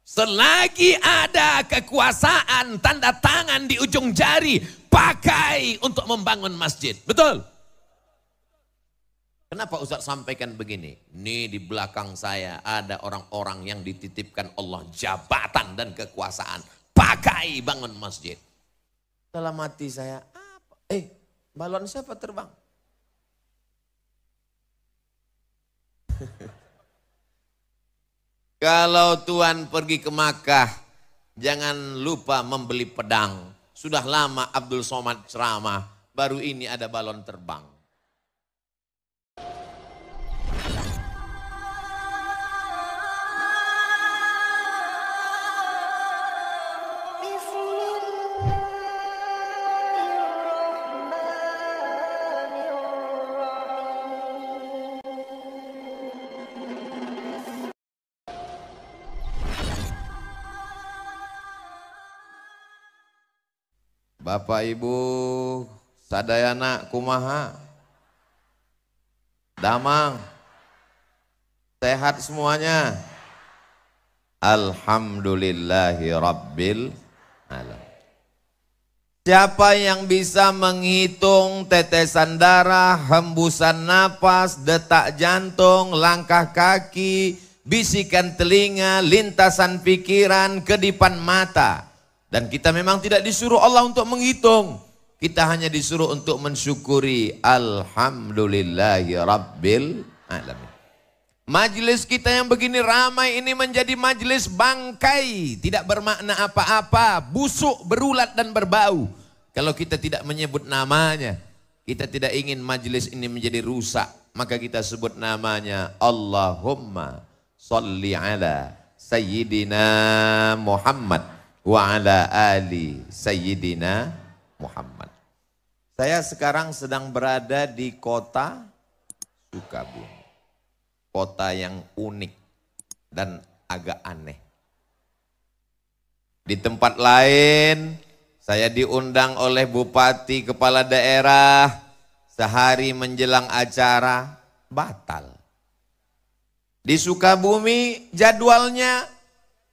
Selagi ada kekuasaan, tanda tangan di ujung jari, pakai untuk membangun masjid. Betul? Kenapa Ustaz sampaikan begini? Ini di belakang saya ada orang-orang yang dititipkan Allah jabatan dan kekuasaan. Pakai bangun masjid. Dalam hati saya, apa? Balon siapa terbang? Kalau Tuhan pergi ke Makkah, jangan lupa membeli pedang. Sudah lama Abdul Somad ceramah, baru ini ada balon terbang. Bapak Ibu sadayana kumaha? Damang. Sehat semuanya? Alhamdulillahi Rabbil Alamin. Siapa yang bisa menghitung tetesan darah, hembusan napas, detak jantung, langkah kaki, bisikan telinga, lintasan pikiran, kedipan mata. Dan kita memang tidak disuruh Allah untuk menghitung. Kita hanya disuruh untuk mensyukuri. Alhamdulillahi Rabbil Alamin. Majelis kita yang begini ramai ini menjadi majelis bangkai. Tidak bermakna apa-apa. Busuk, berulat dan berbau. Kalau kita tidak menyebut namanya. Kita tidak ingin majelis ini menjadi rusak. Maka kita sebut namanya. Allahumma salli ala Sayyidina Muhammad. Wa ala ali Sayyidina Muhammad. Saya sekarang sedang berada di kota Sukabumi. Kota yang unik dan agak aneh. Di tempat lain saya diundang oleh bupati kepala daerah sehari menjelang acara batal. Di Sukabumi jadwalnya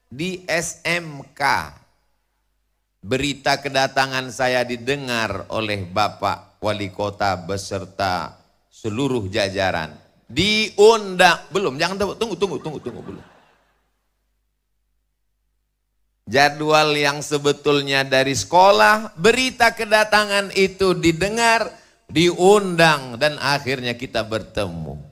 di SMK. Berita kedatangan saya didengar oleh Bapak Wali Kota beserta seluruh jajaran. Diundang, belum, jangan tunggu belum. Jadwal yang sebetulnya dari sekolah, berita kedatangan itu didengar, diundang dan akhirnya kita bertemu.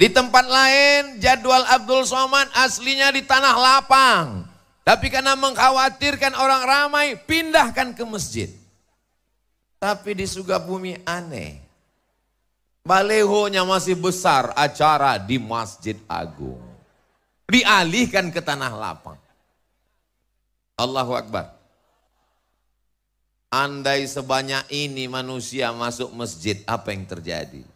Di tempat lain jadwal Abdul Somad aslinya di Tanah Lapang. Tapi karena mengkhawatirkan orang ramai pindahkan ke masjid. Tapi di Sukabumi aneh. Balehonya masih besar acara di Masjid Agung. Dialihkan ke Tanah Lapang. Allahu Akbar. Andai sebanyak ini manusia masuk masjid, apa yang terjadi?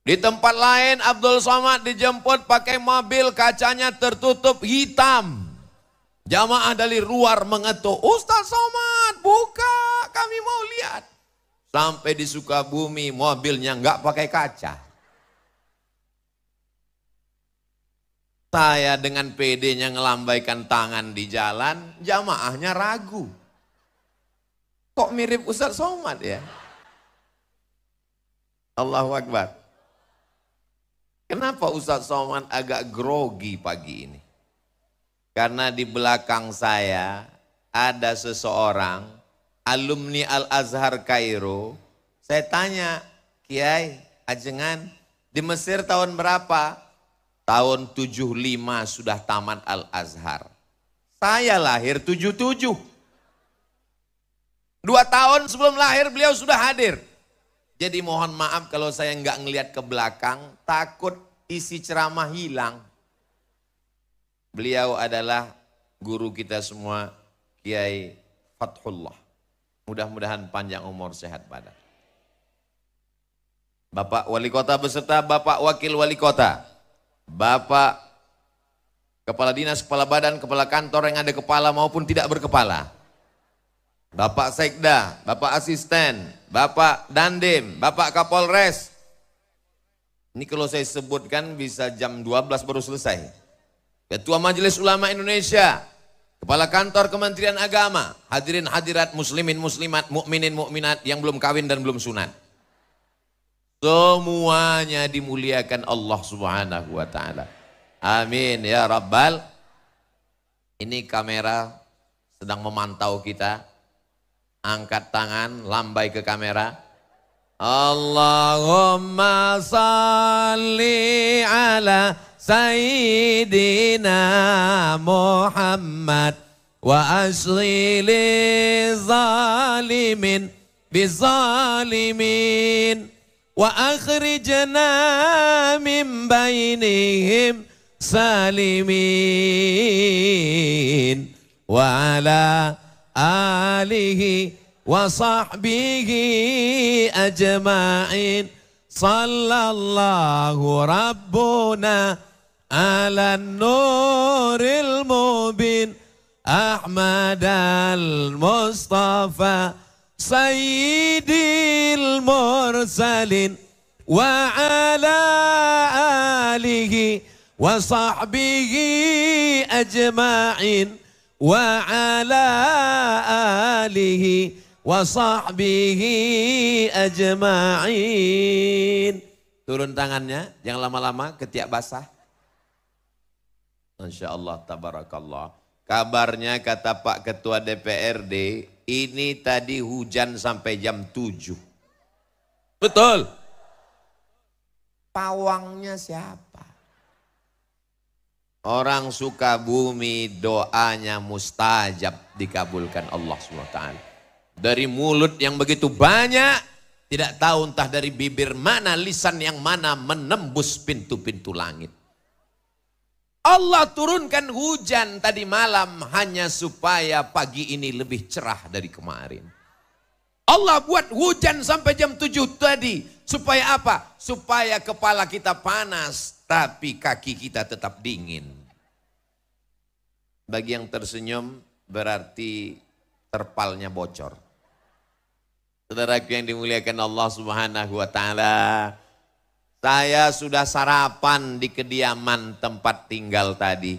Di tempat lain Abdul Somad dijemput pakai mobil kacanya tertutup hitam. Jamaah dari luar mengetuk, Ustaz Somad buka kami mau lihat. Sampai di Sukabumi mobilnya nggak pakai kaca. Saya dengan PD-nya ngelambaikan tangan di jalan, jamaahnya ragu. Kok mirip Ustaz Somad ya? Allahu Akbar. Kenapa Ustaz Somad agak grogi pagi ini? Karena di belakang saya ada seseorang alumni Al-Azhar Kairo. Saya tanya, Kiai, ajengan di Mesir tahun berapa? Tahun 75 sudah tamat Al-Azhar. Saya lahir 77. 2 tahun sebelum lahir beliau sudah hadir. Jadi mohon maaf kalau saya nggak ngelihat ke belakang, takut isi ceramah hilang. Beliau adalah guru kita semua, Kiai Fathullah. Mudah-mudahan panjang umur sehat badan. Bapak Wali Kota beserta Bapak Wakil Wali Kota, Bapak Kepala Dinas, Kepala Badan, Kepala Kantor yang ada kepala maupun tidak berkepala. Bapak Sekda, Bapak Asisten, Bapak Dandim, Bapak Kapolres, Ini kalau saya sebutkan bisa jam 12 baru selesai. Ketua Majelis Ulama Indonesia, Kepala Kantor Kementerian Agama, hadirin hadirat muslimin muslimat, mukminin mukminat yang belum kawin dan belum sunat. Semuanya dimuliakan Allah Subhanahu wa taala. Amin ya rabbal. Ini kamera sedang memantau kita. Angkat tangan, lambai ke kamera. Allahumma salli ala Sayyidina Muhammad wa asli li zalimin bizalimin wa akhrijna min bainihim salimin wa ala alihi wa sahbihi ajma'in sallallahu rabbuna ala nuril mubin Ahmad al-Mustafa sayyidil mursalin wa ala alihi wa sahbihi ajma'in wa ala alihi wa sahbihi ajma'in. Turun tangannya, jangan lama-lama ketiak basah. Masya Allah, tabarakallah. Kabarnya kata Pak Ketua DPRD, ini tadi hujan sampai jam 7. Betul. Pawangnya siapa? Orang Sukabumi doanya mustajab dikabulkan Allah SWT. Dari mulut yang begitu banyak, tidak tahu entah dari bibir mana, lisan yang mana menembus pintu-pintu langit. Allah turunkan hujan tadi malam hanya supaya pagi ini lebih cerah dari kemarin. Allah buat hujan sampai jam 7 tadi. Supaya apa? Supaya kepala kita panas, tapi kaki kita tetap dingin. Bagi yang tersenyum berarti terpalnya bocor. Saudaraku yang dimuliakan Allah Subhanahu wa taala, saya sudah sarapan di kediaman tempat tinggal tadi.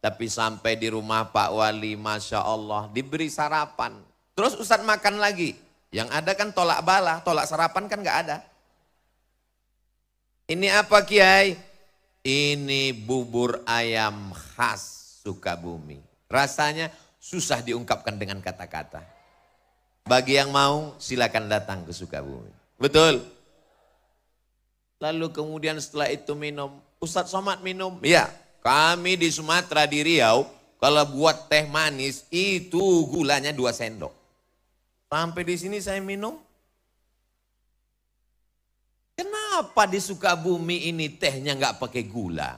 Tapi sampai di rumah Pak Wali, Masya Allah, diberi sarapan. Terus Ustadz makan lagi. Yang ada kan tolak bala, tolak sarapan kan gak ada. Ini apa Kiai? Ini bubur ayam khas Sukabumi. Rasanya susah diungkapkan dengan kata-kata. Bagi yang mau silakan datang ke Sukabumi. Betul? Lalu kemudian setelah itu minum. Ustadz Somad minum? Ya, kami di Sumatera di Riau kalau buat teh manis itu gulanya 2 sendok. Sampai di sini saya minum. Kenapa di Sukabumi ini tehnya nggak pakai gula?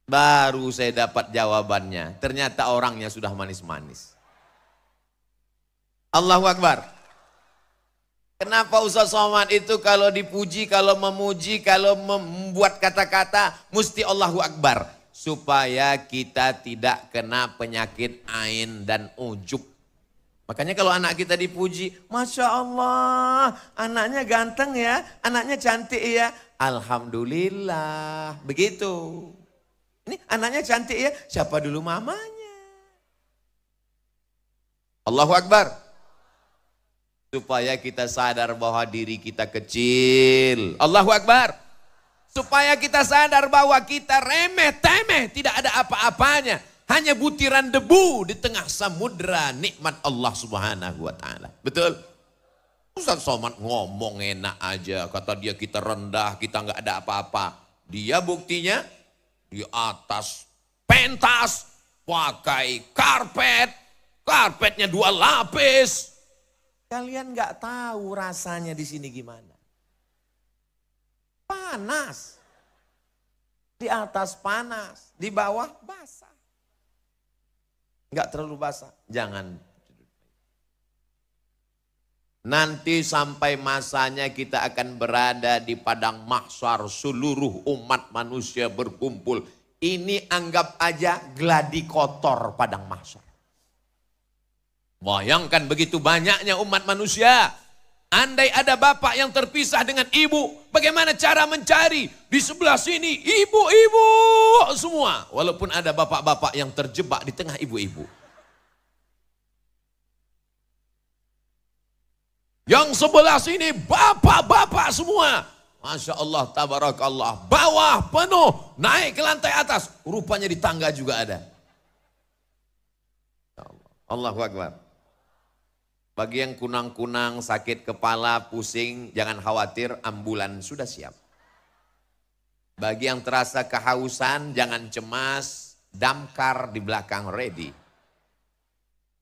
Baru saya dapat jawabannya. Ternyata orangnya sudah manis-manis. Allahu Akbar. Kenapa Ustaz Somad itu kalau dipuji, kalau memuji, kalau membuat kata-kata mesti Allahu Akbar. Supaya kita tidak kena penyakit ain dan ujub. Makanya kalau anak kita dipuji, Masya Allah, anaknya ganteng ya, anaknya cantik ya. Alhamdulillah, begitu. Ini anaknya cantik ya, siapa dulu mamanya? Allahu Akbar. Supaya kita sadar bahwa diri kita kecil. Allahu Akbar. Supaya kita sadar bahwa kita remeh-temeh, tidak ada apa-apanya. Hanya butiran debu di tengah samudra nikmat Allah Subhanahu wa taala. Betul? Ustaz Somad ngomong enak aja, kata dia kita rendah, kita nggak ada apa-apa. Dia buktinya di atas pentas pakai karpet, karpetnya 2 lapis. Kalian nggak tahu rasanya di sini gimana? Panas. Di atas panas, di bawah basah. Nggak terlalu basah, jangan. Nanti sampai masanya kita akan berada di padang mahsyar, seluruh umat manusia berkumpul. Ini anggap aja gladi kotor padang mahsyar. Bayangkan begitu banyaknya umat manusia. Andai ada bapak yang terpisah dengan ibu, bagaimana cara mencari? Di sebelah sini ibu-ibu semua. Walaupun ada bapak-bapak yang terjebak di tengah ibu-ibu. Yang sebelah sini bapak-bapak semua. Masya Allah, tabarakallah. Bawah penuh, naik ke lantai atas. Rupanya di tangga juga ada. Allahu Akbar. Bagi yang kunang-kunang, sakit kepala, pusing, jangan khawatir, ambulan sudah siap. Bagi yang terasa kehausan, jangan cemas, damkar di belakang ready.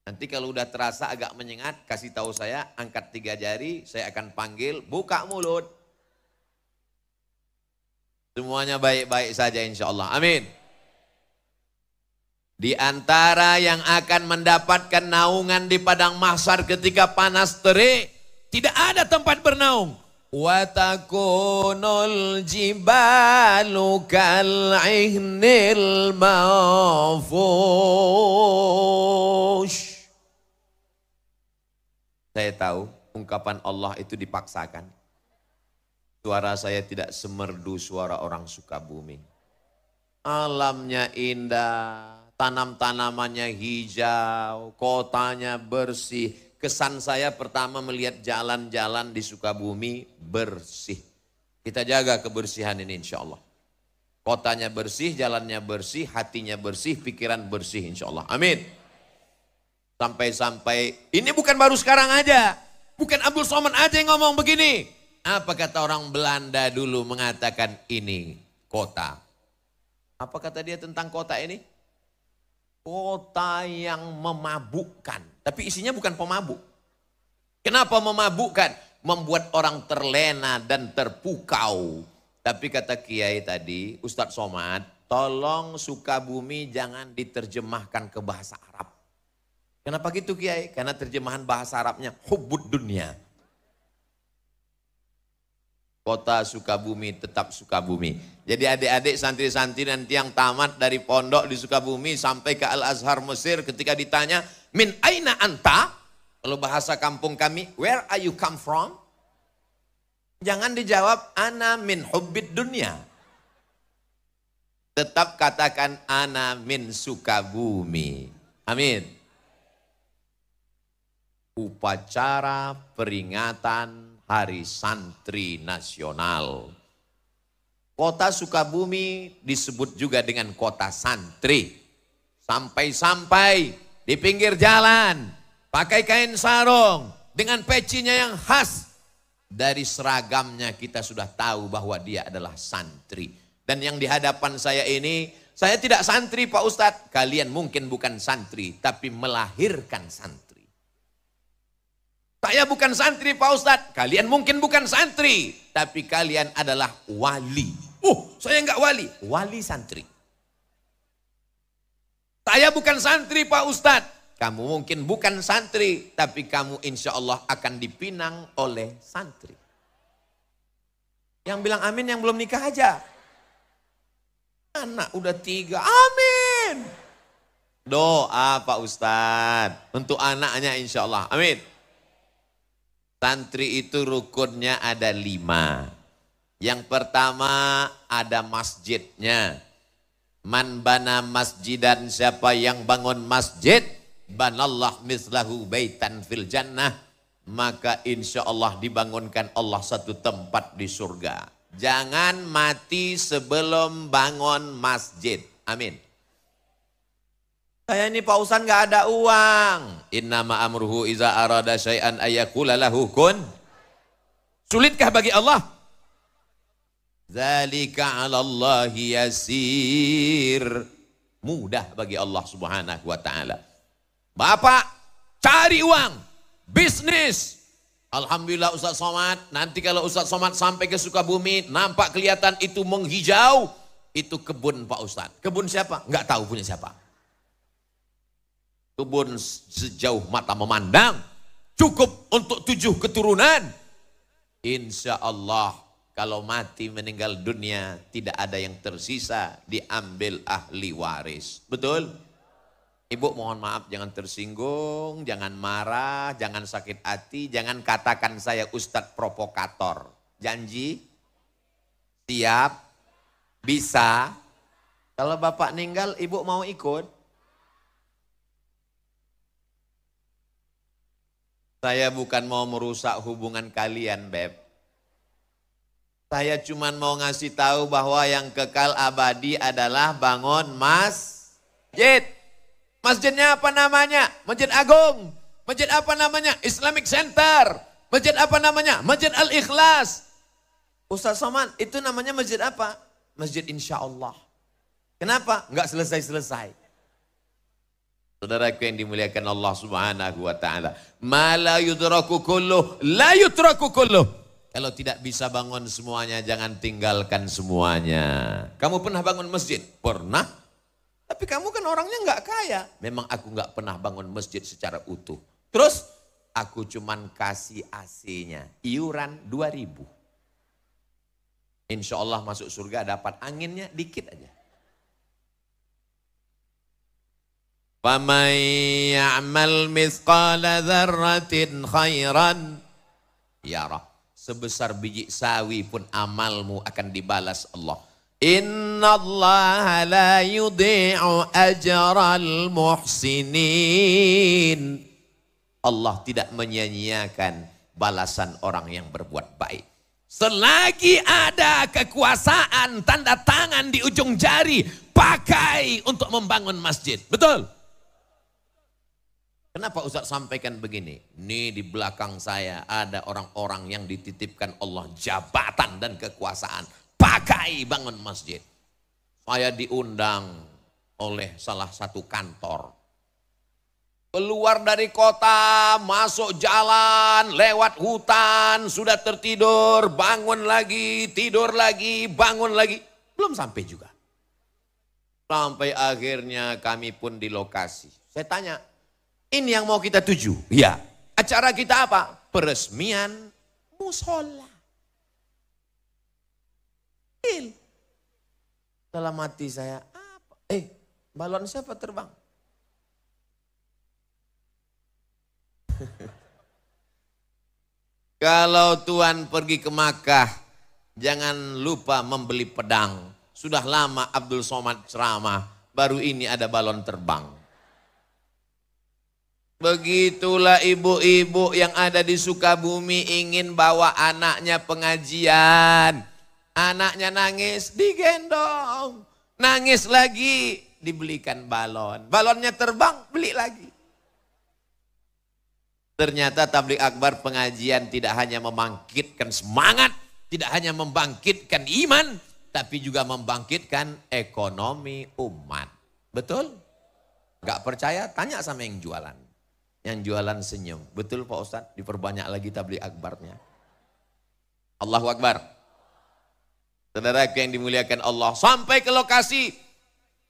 Nanti kalau udah terasa agak menyengat, kasih tahu saya, angkat 3 jari, saya akan panggil, buka mulut. Semuanya baik-baik saja insya Allah. Amin. Di antara yang akan mendapatkan naungan di padang mahsyar ketika panas terik, tidak ada tempat bernaung. Wa takunul jibalu kal'ihnil manfush. Saya tahu ungkapan Allah itu dipaksakan. Suara saya tidak semerdu suara orang Sukabumi. Alamnya indah. Tanam-tanamannya hijau, kotanya bersih. Kesan saya pertama melihat jalan-jalan di Sukabumi bersih. Kita jaga kebersihan ini insya Allah. Kotanya bersih, jalannya bersih, hatinya bersih, pikiran bersih insya Allah. Amin. Sampai-sampai, ini bukan baru sekarang aja. Bukan Abdul Somad aja yang ngomong begini. Apa kata orang Belanda dulu mengatakan ini kota. Apa kata dia tentang kota ini? Kota yang memabukkan, tapi isinya bukan pemabuk. Kenapa memabukkan? Membuat orang terlena dan terpukau. Tapi kata Kiai tadi, Ustadz Somad, tolong Sukabumi jangan diterjemahkan ke bahasa Arab. Kenapa gitu Kiai? Karena terjemahan bahasa Arabnya hubbud dunia. Kota Sukabumi tetap Sukabumi. Jadi adik-adik santri-santri nanti yang tamat dari pondok di Sukabumi sampai ke Al-Azhar Mesir ketika ditanya, min aina anta? Kalau bahasa kampung kami, where are you come from? Jangan dijawab, ana min hubbid dunya. Tetap katakan, ana min Sukabumi. Amin. Upacara peringatan Hari Santri Nasional. Kota Sukabumi disebut juga dengan kota santri. Sampai-sampai di pinggir jalan, pakai kain sarung, dengan pecinya yang khas. Dari seragamnya kita sudah tahu bahwa dia adalah santri. Dan yang di hadapan saya ini, saya tidak santri Pak Ustadz. Kalian mungkin bukan santri, tapi melahirkan santri. Saya bukan santri Pak Ustadz, kalian mungkin bukan santri, tapi kalian adalah wali. Saya enggak wali, wali santri. Saya bukan santri Pak Ustadz, kamu mungkin bukan santri, tapi kamu insya Allah akan dipinang oleh santri. Yang bilang amin yang belum nikah aja. Anak udah 3, amin. Doa Pak Ustadz, untuk anaknya insya Allah, amin. Santri itu rukunnya ada 5. Yang pertama ada masjidnya. Man bana masjidan, siapa yang bangun masjid, banallah mislahu baitan fil jannah. Maka insya Allah dibangunkan Allah satu tempat di surga. Jangan mati sebelum bangun masjid. Amin. Saya ini Pak Ustadz nggak ada uang. Innama amruhu iza arada syai'an ayyakula lahu kun. Sulitkah bagi Allah? Zalika 'alallahi yasir. Mudah bagi Allah Subhanahu wa taala. Bapak cari uang, bisnis. Alhamdulillah Ustadz Somad, nanti kalau Ustadz Somad sampai ke Sukabumi, nampak kelihatan itu menghijau, itu kebun Pak Ustadz. Kebun siapa? Nggak tahu punya siapa. Kebun sejauh mata memandang, cukup untuk 7 keturunan. Insya Allah kalau mati meninggal dunia tidak ada yang tersisa, diambil ahli waris. Betul? Ibu mohon maaf, jangan tersinggung, jangan marah, jangan sakit hati, jangan katakan saya ustadz provokator. Janji? Siap? Bisa? Kalau bapak meninggal, ibu mau ikut? Saya bukan mau merusak hubungan kalian, Beb. Saya cuma mau ngasih tahu bahwa yang kekal abadi adalah bangun masjid. Masjidnya apa namanya? Masjid Agung. Masjid apa namanya? Islamic Center. Masjid apa namanya? Masjid Al-Ikhlas. Ustaz Somad, itu namanya masjid apa? Masjid Insya Allah. Kenapa? Enggak selesai-selesai. Saudaraku yang dimuliakan Allah Subhanahu wa taala. Ma la yudraku kulluh, la yutraku kulluh. Kalau tidak bisa bangun semuanya, jangan tinggalkan semuanya. Kamu pernah bangun masjid? Pernah. Tapi kamu kan orangnya nggak kaya. Memang aku nggak pernah bangun masjid secara utuh. Terus aku cuman kasih AC-nya. Iuran 2.000. Insya Allah masuk surga dapat anginnya dikit aja. فَمَنْ يَعْمَلْ مِثْقَالَ ذَرَّةٍ خَيْرًا يَرَهُ. Sebesar biji sawi pun amalmu akan dibalas Allah. Inna Allah la yudhi'u ajral muhsinin. Allah tidak menyia-nyiakan balasan orang yang berbuat baik. Selagi ada kekuasaan, tanda tangan di ujung jari, pakai untuk membangun masjid. Betul? Kenapa Ustaz sampaikan begini? Ini di belakang saya ada orang-orang yang dititipkan Allah jabatan dan kekuasaan. Pakai bangun masjid. Saya diundang oleh salah satu kantor. Keluar dari kota, masuk jalan, lewat hutan, sudah tertidur, bangun lagi, tidur lagi, bangun lagi. Belum sampai juga. Sampai akhirnya kami pun di lokasi. Saya tanya, ini yang mau kita tuju? Iya. Acara kita apa? Peresmian musola. Dalam hati saya, apa? Balon siapa terbang? Kalau Tuhan pergi ke Makkah, jangan lupa membeli pedang. Sudah lama Abdul Somad ceramah, baru ini ada balon terbang. Begitulah ibu-ibu yang ada di Sukabumi ingin bawa anaknya pengajian. Anaknya nangis, digendong. Nangis lagi, dibelikan balon. Balonnya terbang, beli lagi. Ternyata tabligh akbar pengajian tidak hanya membangkitkan semangat, tidak hanya membangkitkan iman, tapi juga membangkitkan ekonomi umat. Betul? Gak percaya? Tanya sama yang jualan. Yang jualan senyum. Betul Pak Ustadz? Diperbanyak lagi tabligh akbarnya. Allahu Akbar. Saudara yang dimuliakan Allah, sampai ke lokasi,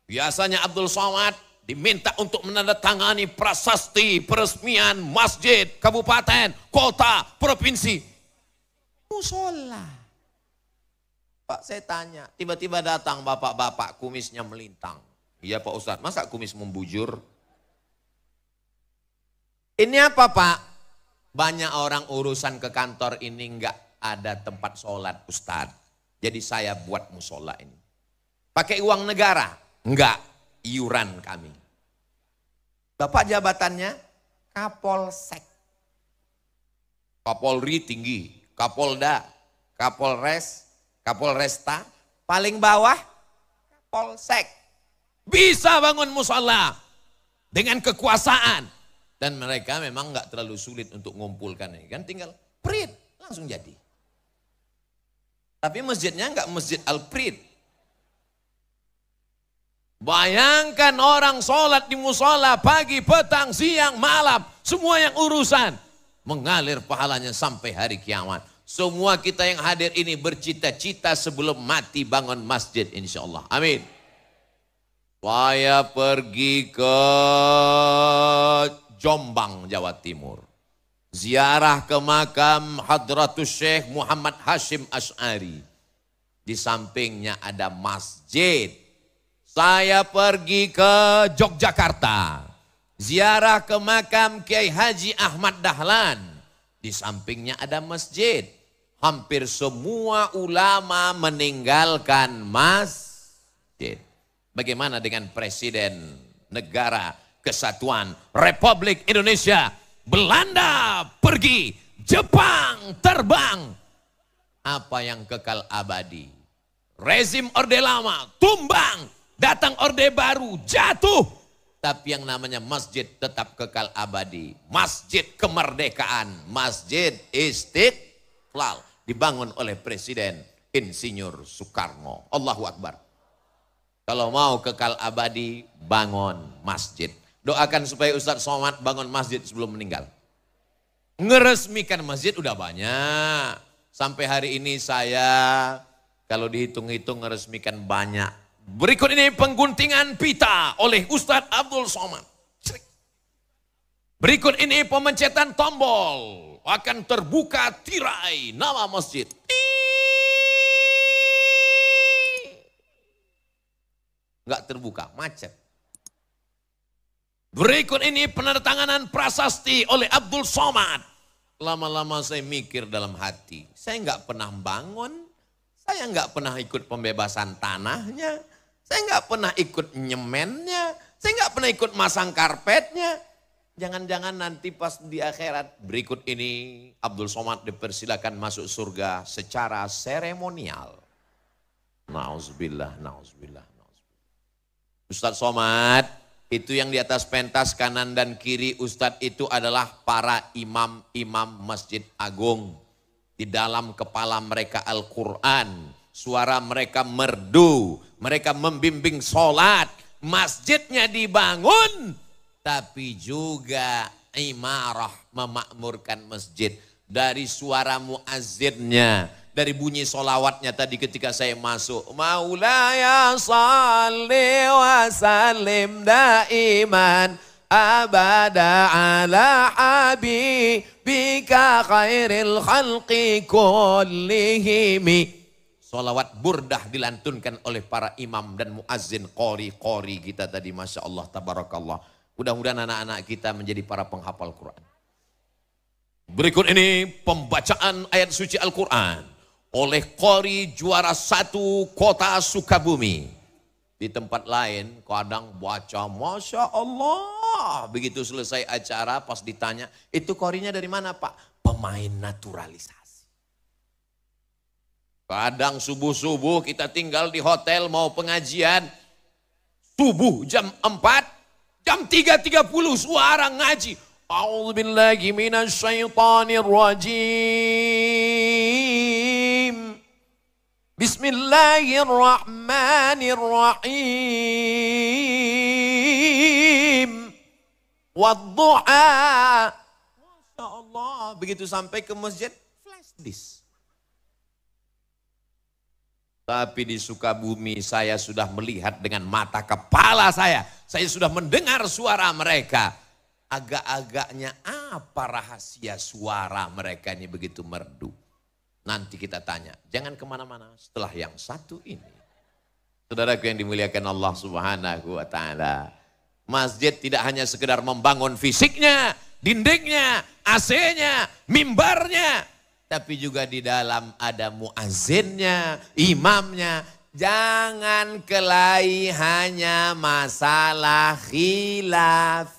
biasanya Abdul Somad diminta untuk menandatangani prasasti peresmian masjid, kabupaten, kota, provinsi. Musola. Pak saya tanya, tiba-tiba datang bapak-bapak kumisnya melintang. Iya Pak Ustadz, masa kumis membujur? Ini apa Pak? Banyak orang urusan ke kantor ini enggak ada tempat sholat Ustadz. Jadi saya buat musola ini. Pakai uang negara? Enggak, iuran kami. Bapak jabatannya Kapolsek. Kapolri tinggi, Kapolda, Kapolres, Kapolresta, paling bawah Kapolsek. Bisa bangun musola dengan kekuasaan. Dan mereka memang enggak terlalu sulit untuk mengumpulkan ini. Kan tinggal print, langsung jadi. Tapi masjidnya enggak masjid Al-Prid. Bayangkan orang sholat di musola pagi, petang, siang, malam. Semua yang urusan. Mengalir pahalanya sampai hari kiamat. Semua kita yang hadir ini bercita-cita sebelum mati bangun masjid insya Allah. Amin. Saya pergi ke Jombang, Jawa Timur. Ziarah ke makam Hadratus Syekh Muhammad Hashim Asy'ari. Di sampingnya ada masjid. Saya pergi ke Yogyakarta. ziarah ke makam Kiai Haji Ahmad Dahlan. Di sampingnya ada masjid. Hampir semua ulama meninggalkan masjid. Bagaimana dengan Presiden Negara Kesatuan Republik Indonesia? Belanda pergi, Jepang terbang. Apa yang kekal abadi? Rezim Orde Lama tumbang, datang Orde Baru jatuh. Tapi yang namanya masjid tetap kekal abadi. Masjid Kemerdekaan, Masjid Istiqlal. Dibangun oleh Presiden Insinyur Soekarno. Allahu Akbar. Kalau mau kekal abadi, bangun masjid. Doakan supaya Ustadz Somad bangun masjid sebelum meninggal. Ngeresmikan masjid udah banyak. Sampai hari ini saya kalau dihitung-hitung ngeresmikan banyak. Berikut ini pengguntingan pita oleh Ustadz Abdul Somad. Berikut ini pemencetan tombol. Akan terbuka tirai nama masjid. Enggak terbuka, macet. Berikut ini penandatanganan prasasti oleh Abdul Somad. Lama-lama saya mikir dalam hati, saya enggak pernah bangun, saya enggak pernah ikut pembebasan tanahnya, saya enggak pernah ikut nyemennya, saya enggak pernah ikut masang karpetnya. Jangan-jangan nanti pas di akhirat berikut ini Abdul Somad dipersilakan masuk surga secara seremonial. Nauzubillah, nauzubillah, nauzubillah. Ustadz Somad, itu yang di atas pentas kanan dan kiri Ustadz itu adalah para imam-imam Masjid Agung. Di dalam kepala mereka Al-Quran, suara mereka merdu, mereka membimbing sholat, masjidnya dibangun, tapi juga imarah memakmurkan masjid. Dari suara muazzinnya, dari bunyi solawatnya tadi ketika saya masuk. Maulaya salli wa sallim daiman abada ala habibika khairil khalqi kullihimi. Solawat burdah dilantunkan oleh para imam dan muazzin qori-qori kita tadi. Masya Allah, tabarakallah. Mudah-mudahan anak-anak kita menjadi para penghafal Quran. Berikut ini pembacaan ayat suci Al-Quran oleh qori juara 1 kota Sukabumi. Di tempat lain kadang baca Masya Allah. Begitu selesai acara pas ditanya, itu qorinya dari mana Pak? Pemain naturalisasi. Kadang subuh-subuh kita tinggal di hotel mau pengajian. Subuh jam 4. Jam 3.30 suara ngaji. A'udzubillahi minasyaitonir rajim. Bismillahirrahmanirrahim. Wadduha. Masya Allah. Begitu sampai ke masjid, flash disk. Tapi di Sukabumi saya sudah melihat dengan mata kepala saya. Saya sudah mendengar suara mereka. Agak-agaknya apa rahasia suara mereka ini begitu merdu. Nanti kita tanya. Jangan kemana-mana setelah yang satu ini. Saudaraku yang dimuliakan Allah Subhanahu wa ta'ala. Masjid tidak hanya sekedar membangun fisiknya, dindingnya, AC-nya, mimbarnya. Tapi juga di dalam ada muazzinnya, imamnya. Jangan kelahi hanya masalah khilafiyah.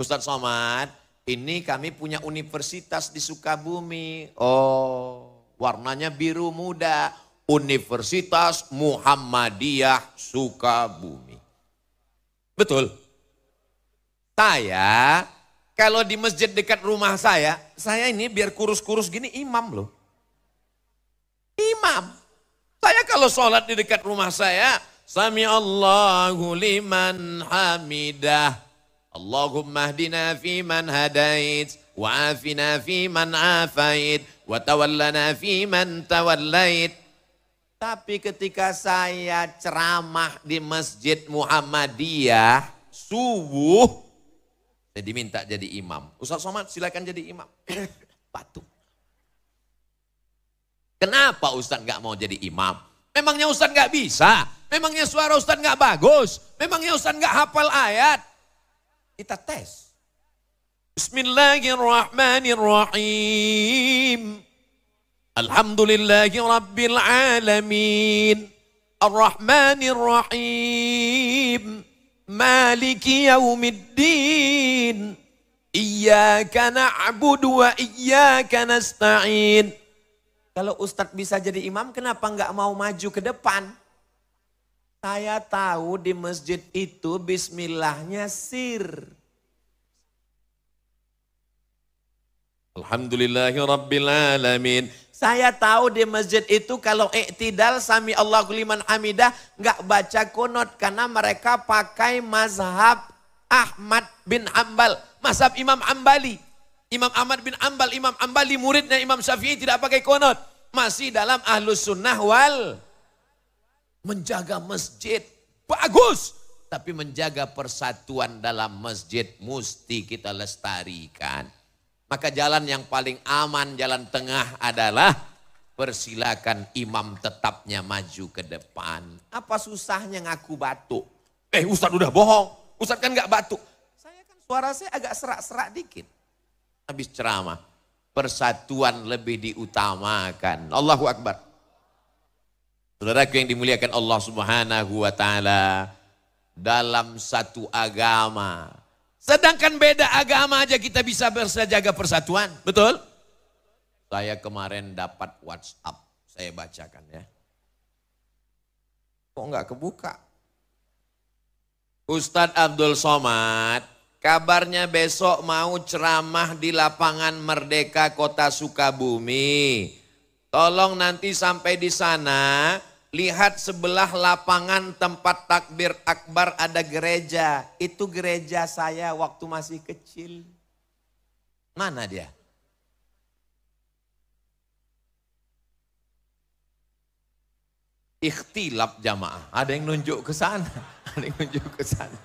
Ustadz Somad, ini kami punya universitas di Sukabumi. Oh, warnanya biru muda. Universitas Muhammadiyah Sukabumi. Betul. Saya... Kalau di masjid dekat rumah saya ini biar kurus-kurus gini imam loh. Imam. Saya kalau sholat di dekat rumah saya, Sami Allahu liman hamidah. Allahumma hdina fi man hadait, wa afina fi man afait, wa tawallana fi man tawallait. Tapi ketika saya ceramah di Masjid Muhammadiyah, subuh, saya diminta jadi imam. Ustadz Somad silakan jadi imam. Batuk. Kenapa Ustadz gak mau jadi imam? Memangnya Ustadz gak bisa? Memangnya suara Ustadz gak bagus? Memangnya Ustaz nggak hafal ayat? Kita tes. Bismillahirrahmanirrahim. Alhamdulillahi Rabbil Alamin. Ar-Rahmanir-Rahim. Maliki Yaumiddin. Iyyaka na'budu wa iyyaka nasta'in. Kalau Ustadz bisa jadi imam, kenapa nggak mau maju ke depan? Saya tahu di masjid itu bismillahnya sir. Alhamdulillahi Rabbil Alamin. Saya tahu di masjid itu kalau iktidal sami Allahu liman hamidah nggak baca kunut karena mereka pakai mazhab Ahmad bin Ambal, mazhab Imam Ambali. Imam Ahmad bin Ambal, Imam Ambali muridnya Imam Syafi'i tidak pakai kunut. Masih dalam ahlus sunnah wal menjaga masjid. Bagus. Tapi menjaga persatuan dalam masjid mesti kita lestarikan. Maka jalan yang paling aman, jalan tengah adalah persilakan imam tetapnya maju ke depan. Apa susahnya ngaku batuk? Ustaz udah bohong, Ustaz kan gak batuk. Saya kan suara saya agak serak-serak dikit. Habis ceramah, persatuan lebih diutamakan. Allahu Akbar. Saudaraku yang dimuliakan Allah Subhanahu wa Ta'ala, dalam satu agama, sedangkan beda agama aja kita bisa jaga persatuan. Betul? Saya kemarin dapat WhatsApp, saya bacakan ya. Kok enggak kebuka? Ustadz Abdul Somad, kabarnya besok mau ceramah di lapangan Merdeka Kota Sukabumi. Tolong nanti sampai di sana, lihat sebelah lapangan tempat takbir akbar ada gereja. Itu gereja saya waktu masih kecil. Mana dia? Ikhtilaf jamaah. Ada yang nunjuk ke sana. Ada yang nunjuk ke sana.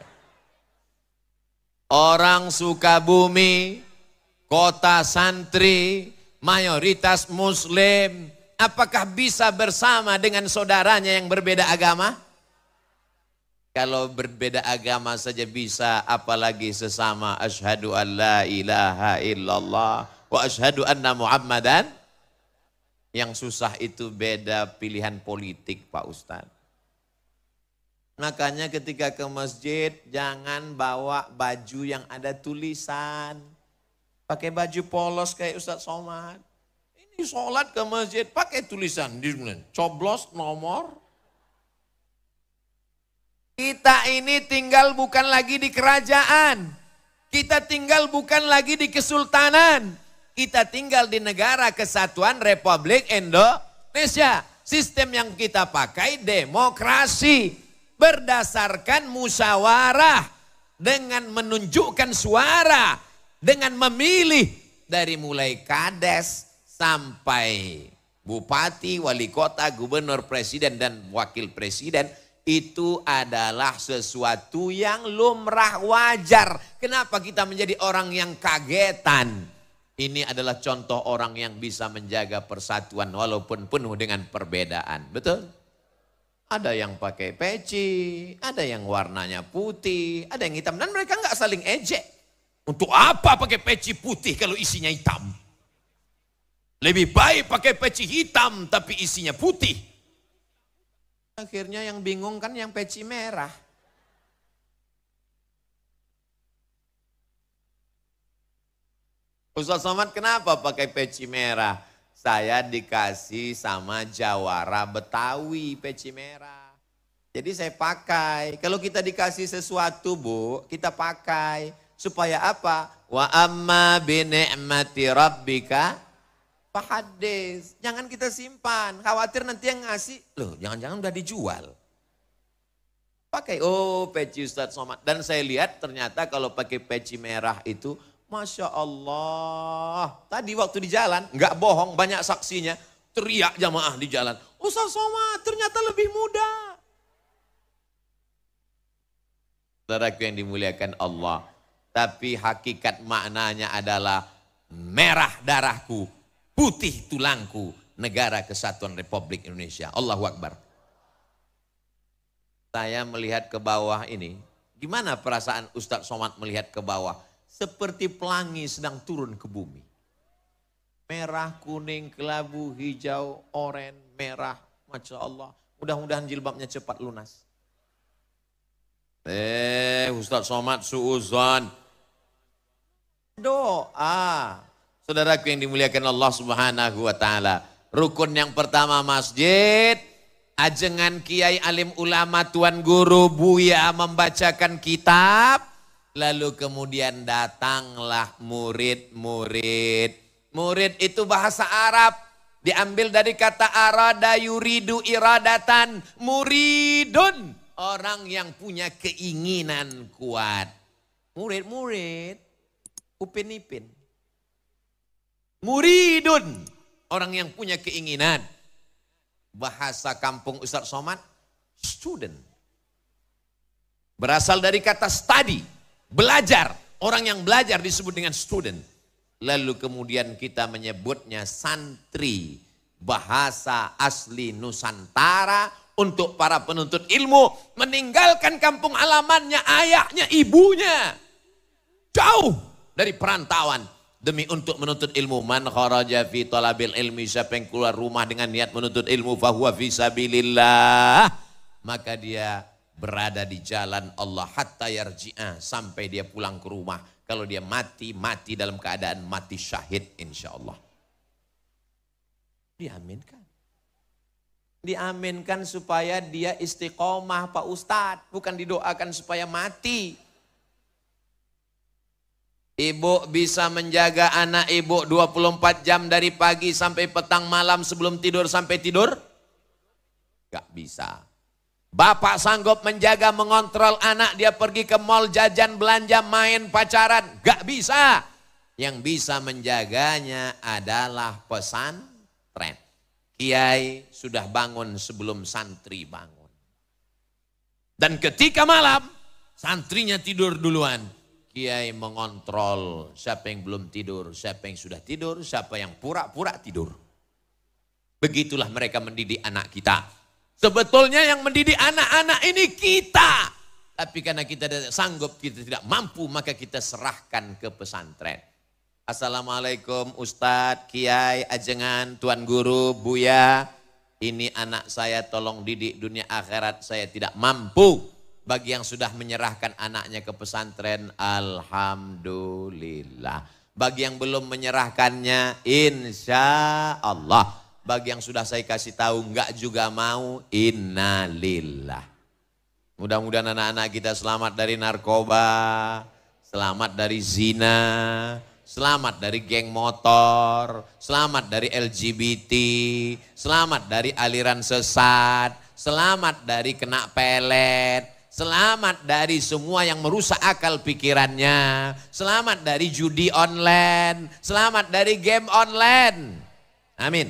Orang Sukabumi, kota santri, mayoritas muslim. Apakah bisa bersama dengan saudaranya yang berbeda agama? Kalau berbeda agama saja bisa, apalagi sesama asyhadu an la ilaha illallah wa asyhadu anna Muhammadan. Yang susah itu beda pilihan politik Pak Ustadz. Makanya ketika ke masjid jangan bawa baju yang ada tulisan. Pakai baju polos kayak Ustadz Somad. Sholat ke masjid pakai tulisan di coblos nomor. Kita ini tinggal bukan lagi di kerajaan, kita tinggal bukan lagi di kesultanan, kita tinggal di negara kesatuan Republik Indonesia. Sistem yang kita pakai demokrasi berdasarkan musyawarah dengan menunjukkan suara, dengan memilih dari mulai kades sampai bupati, wali kota, gubernur, presiden, dan wakil presiden. Itu adalah sesuatu yang lumrah wajar. Kenapa kita menjadi orang yang kagetan? Ini adalah contoh orang yang bisa menjaga persatuan walaupun penuh dengan perbedaan. Betul? Ada yang pakai peci, ada yang warnanya putih, ada yang hitam. Dan mereka nggak saling ejek. Untuk apa pakai peci putih kalau isinya hitam? Lebih baik pakai peci hitam tapi isinya putih. Akhirnya yang bingung kan yang peci merah. Ustaz Somad kenapa pakai peci merah? Saya dikasih sama Jawara Betawi peci merah. Jadi saya pakai. Kalau kita dikasih sesuatu Bu, kita pakai. Supaya apa? Wa amma bi ni'mati rabbika fahadis. Jangan kita simpan. Khawatir nanti yang ngasih, loh jangan-jangan udah dijual. Pakai, oh peci Ustadz Somad. Dan saya lihat ternyata kalau pakai peci merah itu, Masya Allah. Tadi waktu di jalan, nggak bohong, banyak saksinya. Teriak jamaah di jalan. Ustadz Somad ternyata lebih muda. Saudaraku yang dimuliakan Allah. Tapi hakikat maknanya adalah merah darahku, putih tulangku, negara kesatuan Republik Indonesia. Allahu Akbar. Saya melihat ke bawah ini, gimana perasaan Ustadz Somad melihat ke bawah? Seperti pelangi sedang turun ke bumi. Merah, kuning, kelabu, hijau, oranye, merah. Masya Allah. Mudah-mudahan jilbabnya cepat lunas. Ustadz Somad suuzon. Doa. Saudaraku yang dimuliakan Allah Subhanahu wa taala. Rukun yang pertama masjid. Ajengan kiai alim ulama tuan guru Buya membacakan kitab. Lalu kemudian datanglah murid-murid. Murid itu bahasa Arab. Diambil dari kata arada yuridu iradatan. Muridun. Orang yang punya keinginan kuat. Murid-murid. Upin-ipin. Muridun. Orang yang punya keinginan. Bahasa kampung Ustadz Somad, student. Berasal dari kata study, belajar. Orang yang belajar disebut dengan student. Lalu kemudian kita menyebutnya santri. Bahasa asli Nusantara untuk para penuntut ilmu. Meninggalkan kampung halamannya, ayahnya, ibunya. Jauh dari perantauan. Demi untuk menuntut ilmu. Man kharaja fi talabil ilmi. Siapa yang keluar rumah dengan niat menuntut ilmu. Fahuwa fi sabilillah. Maka dia berada di jalan Allah. Hatta yarji'ah. Sampai dia pulang ke rumah. Kalau dia mati, mati dalam keadaan mati syahid insya Allah. Diaminkan. Diaminkan supaya dia istiqomah Pak Ustadz. Bukan didoakan supaya mati. Ibu bisa menjaga anak ibu 24 jam dari pagi sampai petang malam sebelum tidur sampai tidur? Gak bisa. Bapak sanggup menjaga, mengontrol anak dia pergi ke mall, jajan, belanja, main, pacaran? Gak bisa. Yang bisa menjaganya adalah pesantren. Kiai sudah bangun sebelum santri bangun. Dan ketika malam, santrinya tidur duluan. Kiai mengontrol siapa yang belum tidur, siapa yang sudah tidur, siapa yang pura-pura tidur. Begitulah mereka mendidik anak kita. Sebetulnya yang mendidik anak-anak ini kita. Tapi karena kita tidak sanggup, kita tidak mampu, maka kita serahkan ke pesantren. Assalamualaikum Ustadz, Kiai, Ajengan, Tuan Guru, Buya. Ini anak saya tolong didik dunia akhirat, saya tidak mampu. Bagi yang sudah menyerahkan anaknya ke pesantren, alhamdulillah. Bagi yang belum menyerahkannya, insya Allah. Bagi yang sudah saya kasih tahu enggak juga mau, innalillah. Mudah-mudahan anak-anak kita selamat dari narkoba, selamat dari zina, selamat dari geng motor, selamat dari LGBT, selamat dari aliran sesat, selamat dari kena pelet. Selamat dari semua yang merusak akal pikirannya. Selamat dari judi online. Selamat dari game online. Amin.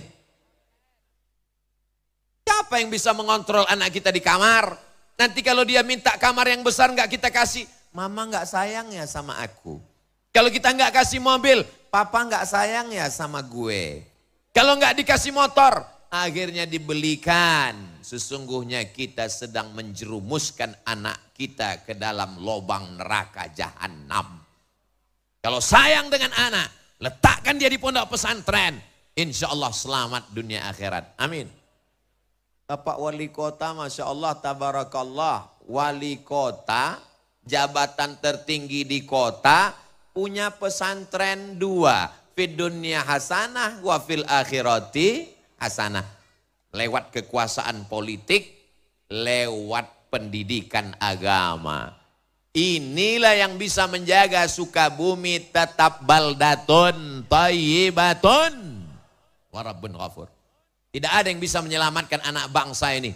Siapa yang bisa mengontrol anak kita di kamar? Nanti kalau dia minta kamar yang besar nggak kita kasih. Mama nggak sayang ya sama aku. Kalau kita nggak kasih mobil. Papa nggak sayang ya sama gue. Kalau nggak dikasih motor. Akhirnya dibelikan. Sesungguhnya kita sedang menjerumuskan anak kita ke dalam lubang neraka jahanam. Kalau sayang dengan anak, letakkan dia di pondok pesantren. Insya Allah selamat dunia akhirat. Amin. Bapak wali kota, Masya Allah, tabarakallah. Wali kota, jabatan tertinggi di kota, punya pesantren 2. Fid dunya hasanah wa fil akhirati hasanah. Lewat kekuasaan politik, lewat pendidikan agama. Inilah yang bisa menjaga Sukabumi tetap baldatun thayyibatun wa rabbun ghafur. Tidak ada yang bisa menyelamatkan anak bangsa ini.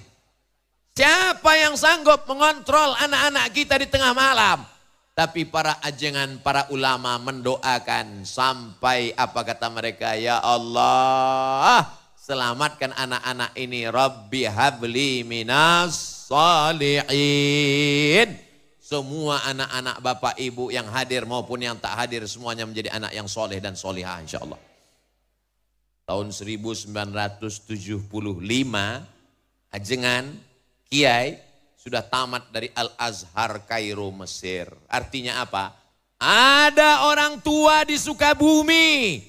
Siapa yang sanggup mengontrol anak-anak kita di tengah malam? Tapi para ajengan, para ulama mendoakan sampai apa kata mereka, ya Allah, selamatkan anak-anak ini. Rabbi habli minas salihin. Semua anak-anak bapak ibu yang hadir maupun yang tak hadir semuanya menjadi anak yang soleh dan solihah insya Allah. Tahun 1975 ajengan Kiai sudah tamat dari Al-Azhar Kairo Mesir. Artinya apa? Ada orang tua di Sukabumi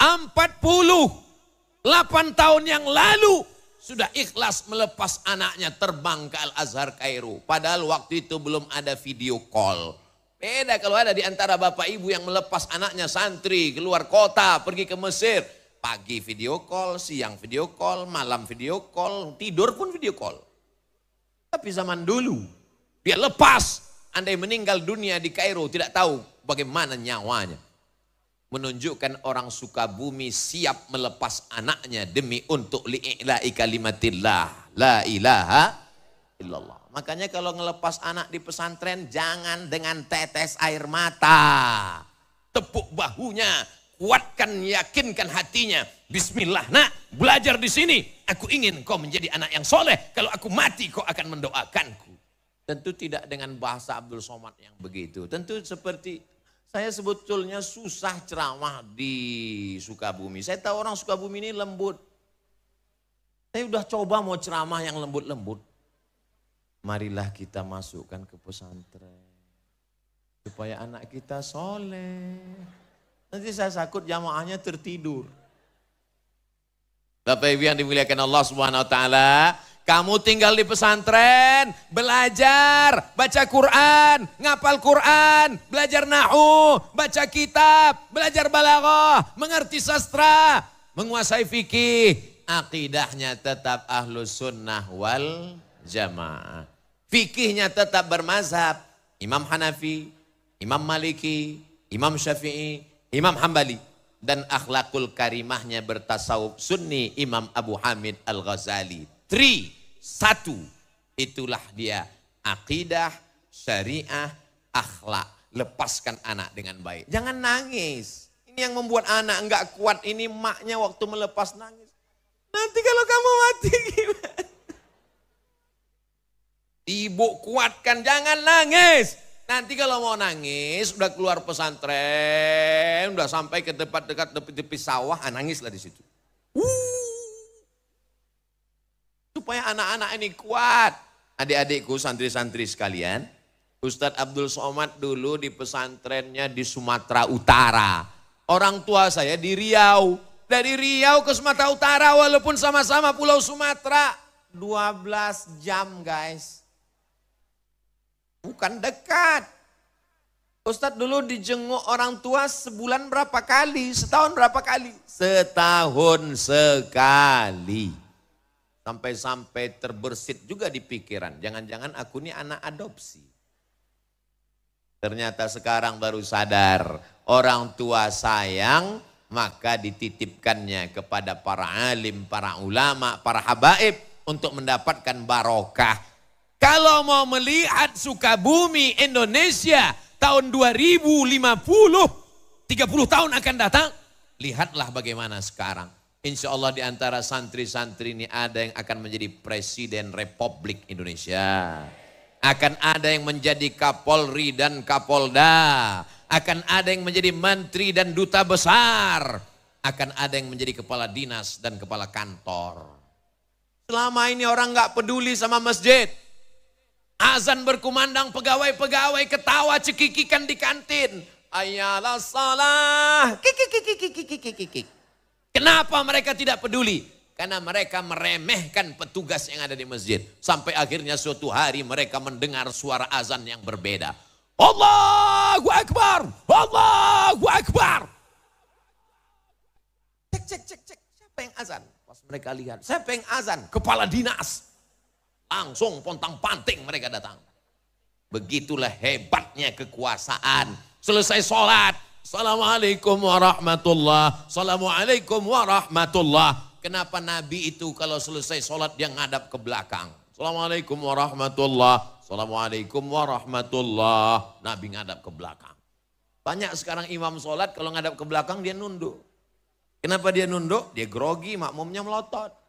48 tahun yang lalu sudah ikhlas melepas anaknya terbang ke Al-Azhar Kairo. Padahal waktu itu belum ada video call. Beda kalau ada di antara bapak ibu yang melepas anaknya santri keluar kota pergi ke Mesir. Pagi video call, siang video call, malam video call, tidur pun video call. Tapi zaman dulu dia lepas, andai meninggal dunia di Kairo tidak tahu bagaimana nyawanya. Menunjukkan orang Sukabumi siap melepas anaknya demi untuk li'ila'i kalimatillah. La ilaha illallah. Makanya kalau ngelepas anak di pesantren jangan dengan tetes air mata. Tepuk bahunya, kuatkan, yakinkan hatinya. Bismillah nak, belajar di sini. Aku ingin kau menjadi anak yang soleh. Kalau aku mati kau akan mendoakanku. Tentu tidak dengan bahasa Abdul Somad yang begitu. Tentu seperti saya sebetulnya susah ceramah di Sukabumi. Saya tahu orang Sukabumi ini lembut. Saya udah coba mau ceramah yang lembut-lembut. Marilah kita masukkan ke pesantren. Supaya anak kita soleh. Nanti saya takut jamaahnya tertidur. Bapak Ibu yang dimuliakan Allah Subhanahu wa taala, kamu tinggal di pesantren, belajar, baca Quran, ngapal Quran, belajar nahwu, baca kitab, belajar balaghah, mengerti sastra, menguasai fikih, akidahnya tetap ahlus sunnah wal jamaah. Fikihnya tetap bermazhab, Imam Hanafi, Imam Maliki, Imam Syafi'i, Imam Hambali. Dan akhlakul karimahnya bertasawuf sunni Imam Abu Hamid Al-Ghazali. 1. Itulah dia akidah, syariah, akhlak. Lepaskan anak dengan baik. Jangan nangis. Ini yang membuat anak enggak kuat. Ini maknya waktu melepas nangis. Nanti kalau kamu mati gimana? Ibu kuatkan, jangan nangis. Nanti kalau mau nangis, udah keluar pesantren, udah sampai ke tempat dekat tepi sawah, nangislah di situ. Supaya anak-anak ini kuat. Adik-adikku, santri-santri sekalian, Ustadz Abdul Somad dulu di pesantrennya di Sumatera Utara. Orang tua saya di Riau. Dari Riau ke Sumatera Utara walaupun sama-sama Pulau Sumatera. 12 jam guys. Bukan dekat. Ustadz dulu dijenguk orang tua sebulan berapa kali? Setahun berapa kali? Setahun sekali. Sampai-sampai terbersit juga di pikiran. Jangan-jangan aku ini anak adopsi. Ternyata sekarang baru sadar. Orang tua sayang, maka dititipkannya kepada para alim, para ulama, para habaib untuk mendapatkan barokah. Kalau mau melihat Sukabumi Indonesia tahun 2050, 30 tahun akan datang, lihatlah bagaimana sekarang. Insya Allah di antara santri-santri ini ada yang akan menjadi Presiden Republik Indonesia. Akan ada yang menjadi Kapolri dan Kapolda. Akan ada yang menjadi Menteri dan Duta Besar. Akan ada yang menjadi Kepala Dinas dan Kepala Kantor. Selama ini orang nggak peduli sama masjid. Azan berkumandang, pegawai-pegawai ketawa cekikikan di kantin. Ayalah salah. Kenapa mereka tidak peduli? Karena mereka meremehkan petugas yang ada di masjid. Sampai akhirnya suatu hari mereka mendengar suara azan yang berbeda. Allahu Akbar, Allahu Akbar. Cek. Siapa yang azan? Pas mereka lihat, siapa yang azan? Kepala dinas. Langsung pontang panting mereka datang. Begitulah hebatnya kekuasaan. Selesai sholat. Assalamualaikum warahmatullah. Assalamualaikum warahmatullah. Kenapa Nabi itu kalau selesai sholat dia ngadap ke belakang? Assalamualaikum warahmatullah. Assalamualaikum warahmatullah. Nabi ngadap ke belakang. Banyak sekarang imam sholat kalau ngadap ke belakang dia nunduk. Kenapa dia nunduk? Dia grogi, makmumnya melotot.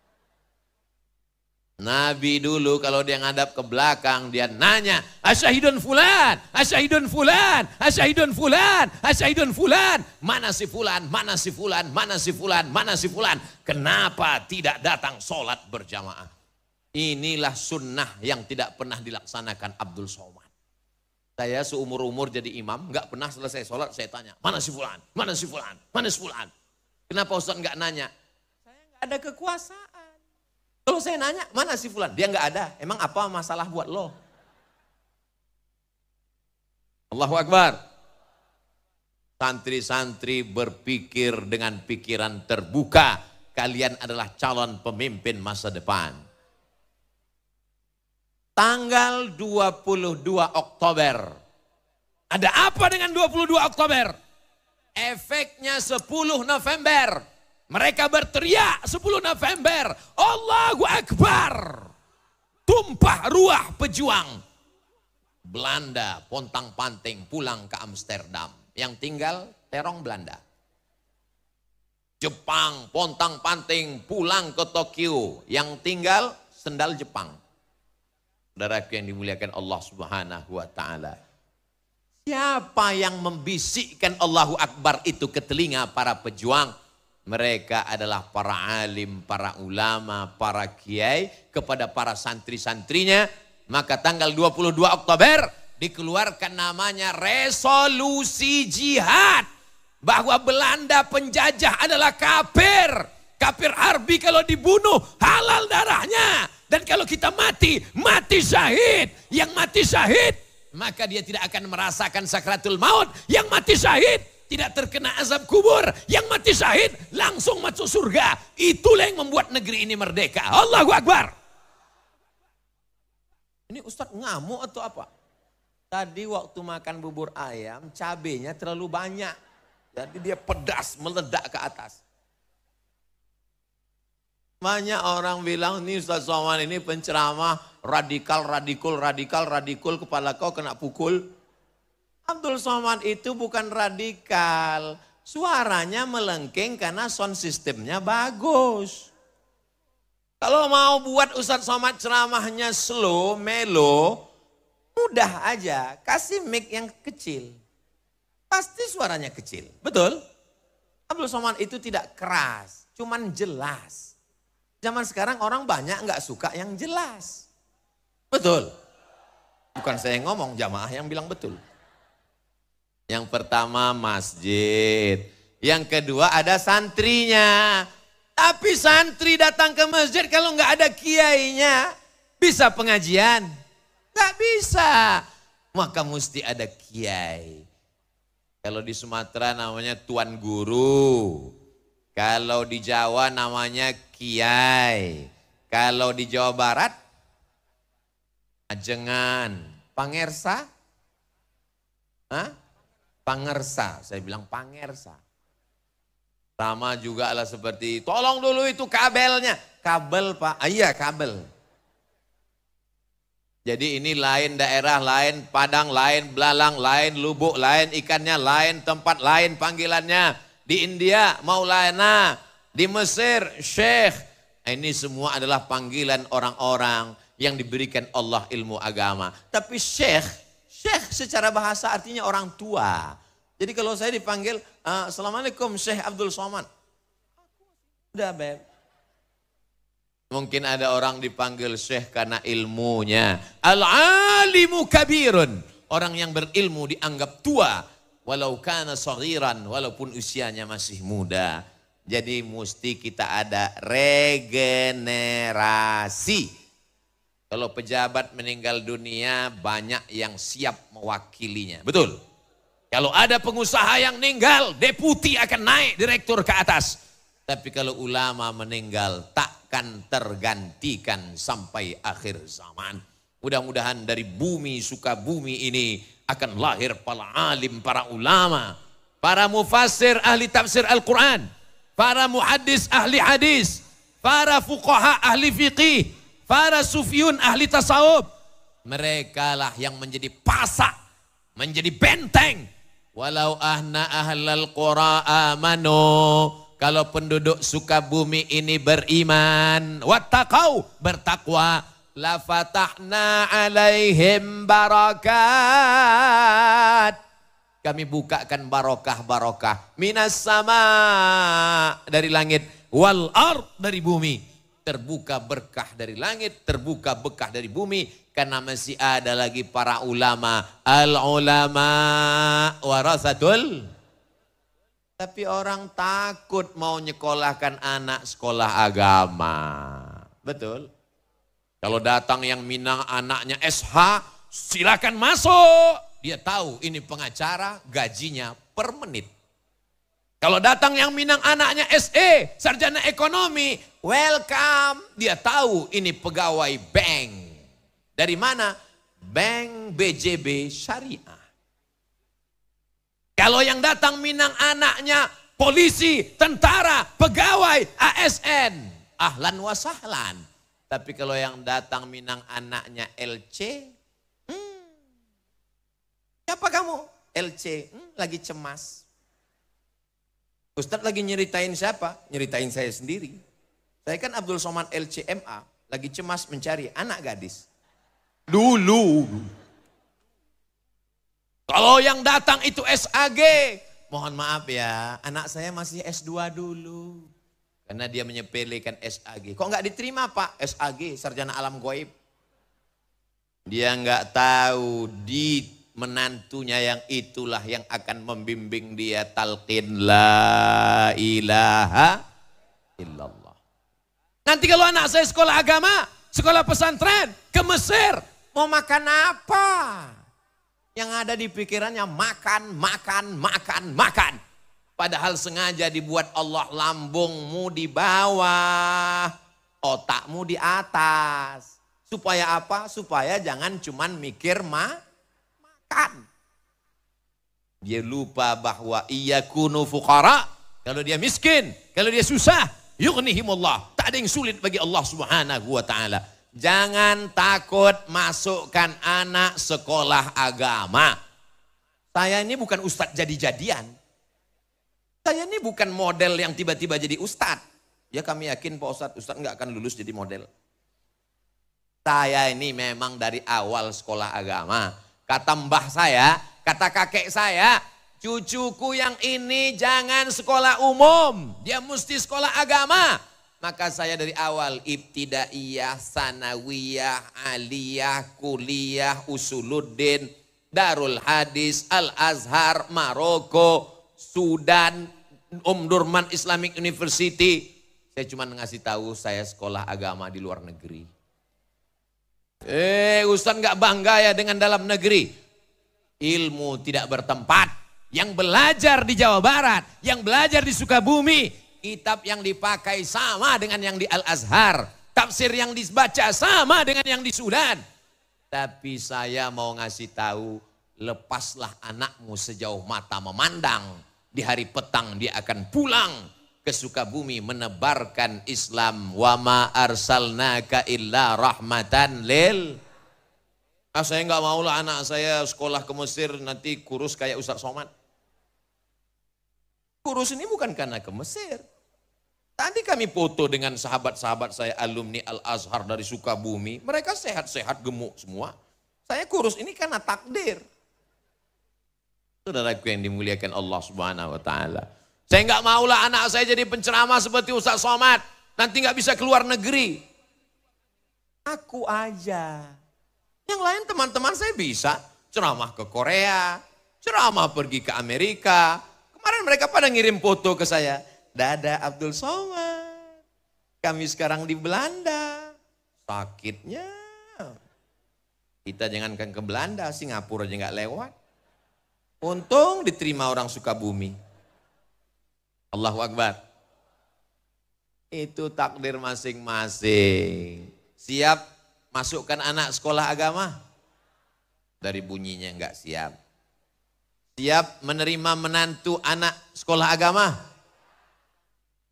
Nabi dulu kalau dia ngadap ke belakang dia nanya, asyahidun fulan, asyahidun fulan, asyahidun fulan, asyahidun fulan. Mana si fulan, mana si fulan, mana si fulan, mana si fulan. Kenapa tidak datang sholat berjamaah? Inilah sunnah yang tidak pernah dilaksanakan Abdul Somad. Saya seumur-umur jadi imam, nggak pernah selesai sholat saya tanya, mana si fulan, mana si fulan, mana si fulan. Kenapa Ustaz nggak nanya? Saya nggak ada kekuasaan. Kalau saya nanya, mana si fulan? Dia nggak ada. Emang apa masalah buat lo? Allahu Akbar. Santri-santri berpikir dengan pikiran terbuka. Kalian adalah calon pemimpin masa depan. Tanggal 22 Oktober. Ada apa dengan 22 Oktober? Efeknya 10 November. Mereka berteriak 10 November. Allahu Akbar. Tumpah ruah pejuang. Belanda pontang-panting pulang ke Amsterdam. Yang tinggal terong Belanda. Jepang pontang-panting pulang ke Tokyo. Yang tinggal sendal Jepang. Saudaraku yang dimuliakan Allah Subhanahu wa ta'ala. Siapa yang membisikkan Allahu Akbar itu ke telinga para pejuang? Mereka adalah para alim, para ulama, para kiai kepada para santri-santrinya. Maka tanggal 22 Oktober dikeluarkan namanya resolusi jihad. Bahwa Belanda penjajah adalah kafir. Kafir harbi kalau dibunuh halal darahnya. Dan kalau kita mati, mati syahid. Yang mati syahid, maka dia tidak akan merasakan sakratul maut. Yang mati syahid, tidak terkena azab kubur. Yang mati syahid, langsung masuk surga. Itulah yang membuat negeri ini merdeka. Allahu Akbar. Ini Ustadz ngamuk atau apa? Tadi waktu makan bubur ayam, cabenya terlalu banyak. Jadi dia pedas, meledak ke atas. Banyak orang bilang, ini Ustaz Somad ini penceramah radikal, kepala kau kena pukul. Abdul Somad itu bukan radikal. Suaranya melengking karena sound systemnya bagus. Kalau mau buat Ustaz Somad ceramahnya slow, melo, mudah aja. Kasih mic yang kecil. Pasti suaranya kecil. Betul? Abdul Somad itu tidak keras, cuman jelas. Zaman sekarang orang banyak nggak suka yang jelas. Betul? Bukan saya yang ngomong, jamaah yang bilang betul. Yang pertama masjid. Yang kedua ada santrinya. Tapi santri datang ke masjid kalau nggak ada kiainya. Bisa pengajian? Nggak bisa. Maka mesti ada kiai. Kalau di Sumatera namanya tuan guru. Kalau di Jawa namanya kiai. Kalau di Jawa Barat, ajengan. Pangersa? Hah? Pangersa, saya bilang pangersa. Sama juga lah seperti, tolong dulu itu kabelnya. Kabel Pak, iya kabel. Jadi ini lain daerah, lain Padang, lain Belalang, lain Lubuk, lain ikannya, lain tempat, lain panggilannya. Di India Maulana, di Mesir Syekh. Ini semua adalah panggilan orang-orang yang diberikan Allah ilmu agama. Tapi Syekh secara bahasa artinya orang tua. Jadi kalau saya dipanggil, Assalamualaikum Syekh Abdul Somad. Udah beb. Mungkin ada orang dipanggil Syekh karena ilmunya. Al-alimu kabirun. Orang yang berilmu dianggap tua. Walau kana saghiran, walaupun usianya masih muda. Jadi mesti kita ada regenerasi. Kalau pejabat meninggal dunia banyak yang siap mewakilinya. Betul? Kalau ada pengusaha yang meninggal, deputi akan naik direktur ke atas. Tapi kalau ulama meninggal takkan tergantikan sampai akhir zaman. Mudah-mudahan dari bumi Sukabumi ini akan lahir para alim, para ulama, para mufassir ahli tafsir Al-Quran, para muhaddis ahli hadis, para fuqaha ahli fiqih, para sufiyun ahli tasawuf. Mereka lah yang menjadi pasak, menjadi benteng. Walau ahna ahlal qura amanu, kalau penduduk Sukabumi ini beriman, wattaqau, bertakwa, la fatahna alaihim barakat. Kami bukakan barokah-barokah minas sama, dari langit, wal ard, dari bumi. terbuka berkah dari langit, terbuka berkah dari bumi. Karena masih ada lagi para ulama. Al-ulama warasatul. Tapi orang takut mau nyekolahkan anak sekolah agama. Betul? Kalau datang yang Minang anaknya SH, silakan masuk. Dia tahu ini pengacara, gajinya per menit. Kalau datang yang Minang anaknya SE, sarjana ekonomi, welcome. Dia tahu ini pegawai bank. Dari mana? Bank BJB Syariah. Kalau yang datang Minang anaknya polisi, tentara, pegawai, ASN, ahlan wa sahlan. Tapi kalau yang datang Minang anaknya LC, siapa kamu? LC, lagi cemas. Ustadz lagi nyeritain siapa? Nyeritain saya sendiri. Saya kan Abdul Somad LCMA, lagi cemas mencari anak gadis. Dulu. Kalau yang datang itu SAG, mohon maaf ya, anak saya masih S2 dulu. Karena dia menyepelekan SAG. Kok nggak diterima Pak? SAG, sarjana alam gaib. Dia nggak tahu di menantunya yang itulah yang akan membimbing dia talqin la ilaha illallah. Nanti kalau anak saya sekolah agama, sekolah pesantren, ke Mesir, mau makan apa? Yang ada di pikirannya makan, makan, makan, makan. Padahal sengaja dibuat Allah lambungmu di bawah, otakmu di atas. Supaya apa? Supaya jangan cuman mikir makan. Dia lupa bahwa iyakunu fuqara. Kalau dia miskin, kalau dia susah, yughnihimullah. Tak ada yang sulit bagi Allah Subhanahu wa ta'ala. Jangan takut masukkan anak sekolah agama. Saya ini bukan ustadz jadi-jadian. Saya ini bukan model yang tiba-tiba jadi ustadz. Ya kami yakin Pak Ustadz nggak akan lulus jadi model. Saya ini memang dari awal sekolah agama. Kata mbah saya, kata kakek saya, cucuku yang ini jangan sekolah umum. Dia mesti sekolah agama. Maka saya dari awal ibtidaiyah, sanawiyah, aliyah, kuliah, usuluddin, Darul Hadis, Al-Azhar, Maroko, Sudan, Durman Islamic University. Saya cuma ngasih tahu saya sekolah agama di luar negeri. Ustaz nggak bangga ya dengan dalam negeri. Ilmu tidak bertempat. Yang belajar di Jawa Barat, yang belajar di Sukabumi, kitab yang dipakai sama dengan yang di Al-Azhar. Tafsir yang dibaca sama dengan yang di Sudan. Tapi saya mau ngasih tahu, lepaslah anakmu sejauh mata memandang. Di hari petang dia akan pulang ke Sukabumi menebarkan Islam. Wa ma arsalnaka illa rahmatan lil. Saya nggak maulah anak saya sekolah ke Mesir nanti kurus kayak Ustadz Somad. Kurus ini bukan karena ke Mesir. Tadi kami foto dengan sahabat-sahabat saya alumni Al-Azhar dari Sukabumi. Mereka sehat-sehat gemuk semua. Saya kurus ini karena takdir. Saudaraku yang dimuliakan Allah Subhanahu wa ta'ala. Saya nggak maulah anak saya jadi penceramah seperti Ustadz Somad. Nanti nggak bisa keluar negeri. Aku aja. Yang lain teman-teman saya bisa. Ceramah ke Korea. Ceramah pergi ke Amerika. Kemarin mereka pada ngirim foto ke saya. Dada Abdul Somad. Kami sekarang di Belanda. Sakitnya. Kita jangankan ke Belanda, Singapura aja nggak lewat. Untung diterima orang Sukabumi. Allahu Akbar. Itu takdir masing-masing. Siap masukkan anak sekolah agama? Dari bunyinya enggak siap. Siap menerima menantu anak sekolah agama?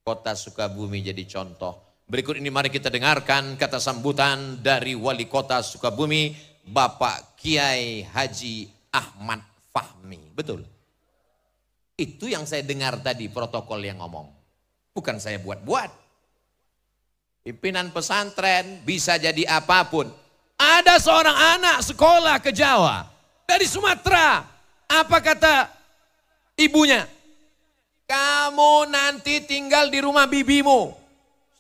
Kota Sukabumi jadi contoh. Berikut ini mari kita dengarkan kata sambutan dari Wali Kota Sukabumi, Bapak Kiai Haji Ahmad Fahmi. Betul? Itu yang saya dengar tadi protokol yang ngomong. Bukan saya buat-buat. Pimpinan pesantren bisa jadi apapun. Ada seorang anak sekolah ke Jawa. Dari Sumatera. Apa kata ibunya? Kamu nanti tinggal di rumah bibimu.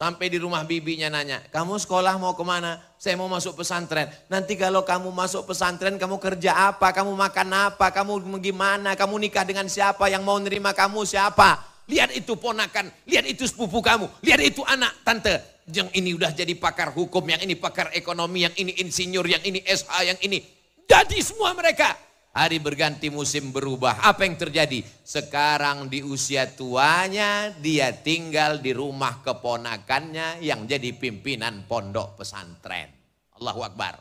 Sampai di rumah bibinya nanya, kamu sekolah mau kemana? Saya mau masuk pesantren. Nanti kalau kamu masuk pesantren, kamu kerja apa? Kamu makan apa? Kamu gimana? Kamu nikah dengan siapa? Yang mau nerima kamu siapa? Lihat itu ponakan, lihat itu sepupu kamu, lihat itu anak tante. Yang ini udah jadi pakar hukum, yang ini pakar ekonomi, yang ini insinyur, yang ini SH, yang ini. Jadi semua mereka. Hari berganti musim berubah. Apa yang terjadi? Sekarang di usia tuanya dia tinggal di rumah keponakannya yang jadi pimpinan pondok pesantren. Allahu Akbar.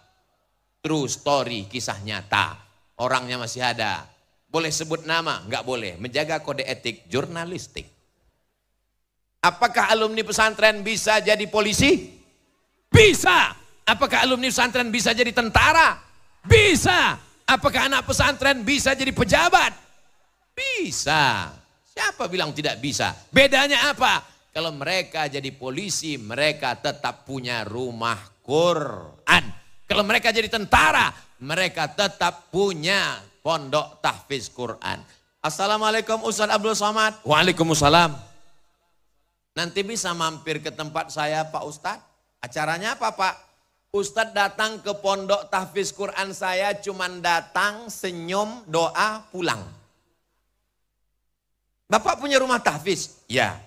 True story, kisah nyata. Orangnya masih ada. Boleh sebut nama? Enggak boleh. Menjaga kode etik jurnalistik. Apakah alumni pesantren bisa jadi polisi? Bisa. Apakah alumni pesantren bisa jadi tentara? Bisa. Apakah anak pesantren bisa jadi pejabat? Bisa. Siapa bilang tidak bisa? Bedanya apa? Kalau mereka jadi polisi, mereka tetap punya rumah Quran. Kalau mereka jadi tentara, mereka tetap punya pondok tahfiz Quran. Assalamualaikum Ustaz Abdul Somad. Waalaikumsalam. Nanti bisa mampir ke tempat saya Pak Ustaz? Acaranya apa Pak? Ustadz datang ke pondok tahfiz Quran saya cuman datang, senyum, doa, pulang. Bapak punya rumah tahfiz? Ya.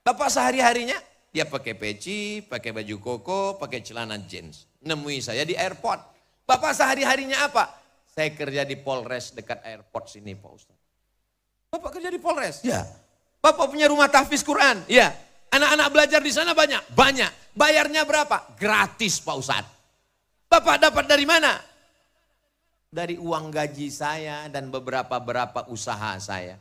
Bapak sehari-harinya? Dia pakai peci, pakai baju koko, pakai celana jeans. Nemui saya di airport. Bapak sehari-harinya apa? Saya kerja di Polres dekat airport sini Pak Ustadz. Bapak kerja di Polres? Ya. Bapak punya rumah tahfiz Quran? Ya. Anak-anak belajar di sana banyak? Banyak. Bayarnya berapa? Gratis Pak Ustadz. Bapak dapat dari mana? Dari uang gaji saya dan beberapa usaha saya.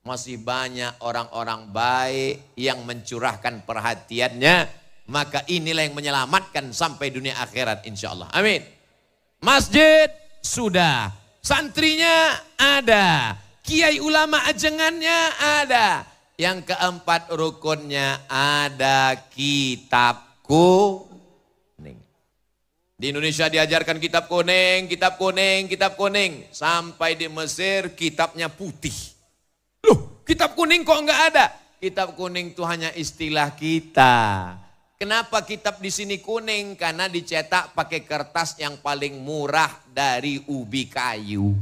Masih banyak orang-orang baik yang mencurahkan perhatiannya. Maka inilah yang menyelamatkan sampai dunia akhirat insya Allah. Amin. Masjid sudah. Santrinya ada. Kiai ulama ajengannya ada. Yang keempat rukunnya ada kitab kuning. Di Indonesia diajarkan kitab kuning, kitab kuning, kitab kuning. Sampai di Mesir kitabnya putih. Loh, kitab kuning kok enggak ada? Kitab kuning itu hanya istilah kita. Kenapa kitab di sini kuning? Karena dicetak pakai kertas yang paling murah dari ubi kayu.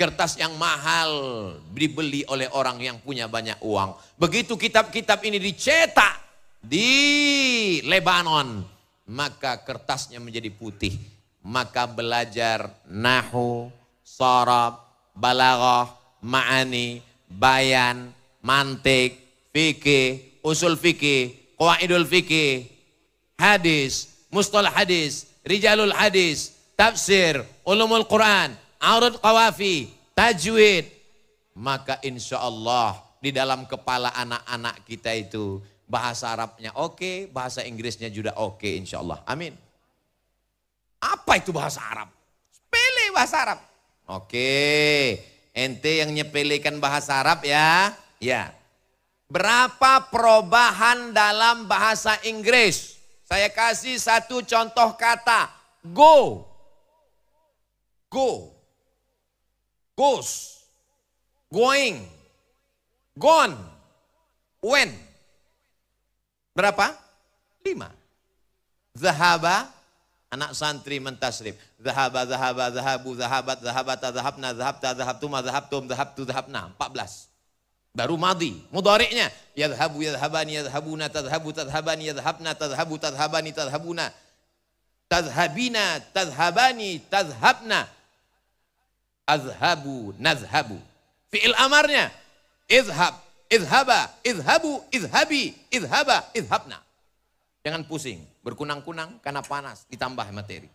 Kertas yang mahal dibeli oleh orang yang punya banyak uang. Begitu kitab-kitab ini dicetak di Lebanon, maka kertasnya menjadi putih. Maka belajar nahwu, sharaf, balaghah, ma'ani, bayan, mantik, fikih, usul fikih, qawaidul fikih, hadis, mustalah hadis, rijalul hadis, tafsir, ulumul Quran, arud qawafi, tajwid. Maka insya Allah di dalam kepala anak-anak kita itu bahasa Arabnya oke, bahasa Inggrisnya juga oke insya Allah. Amin. Apa itu bahasa Arab? Sepele bahasa Arab. Oke, ente yang nyepelekan bahasa Arab ya. Ya. Berapa perubahan dalam bahasa Inggris? Saya kasih satu contoh kata. Go. Go. Goes, going, gone, when. Berapa? 5. Zahaba, anak santri mentasrif. Zahaba, zahaba, zahabu, zahabat, zahabata, zahabna, zahabta, zahabtuma, zahabtum, zahabtu, zahabna. 14. Baru madi, mudhari'nya. Yadhabu, yadhabani, yadhabuna, tadhabu, tadhabani, yadhabna, tadhabu, tadhabani, tadhabuna. Tadhabina, tadhabani, tadhabna. Azhabu, nazhabu. Fi'il amarnya. Izhab, izhaba, izhabu, izhabi, izhaba, izhabna. Jangan pusing. Berkunang-kunang karena panas. Ditambah materi.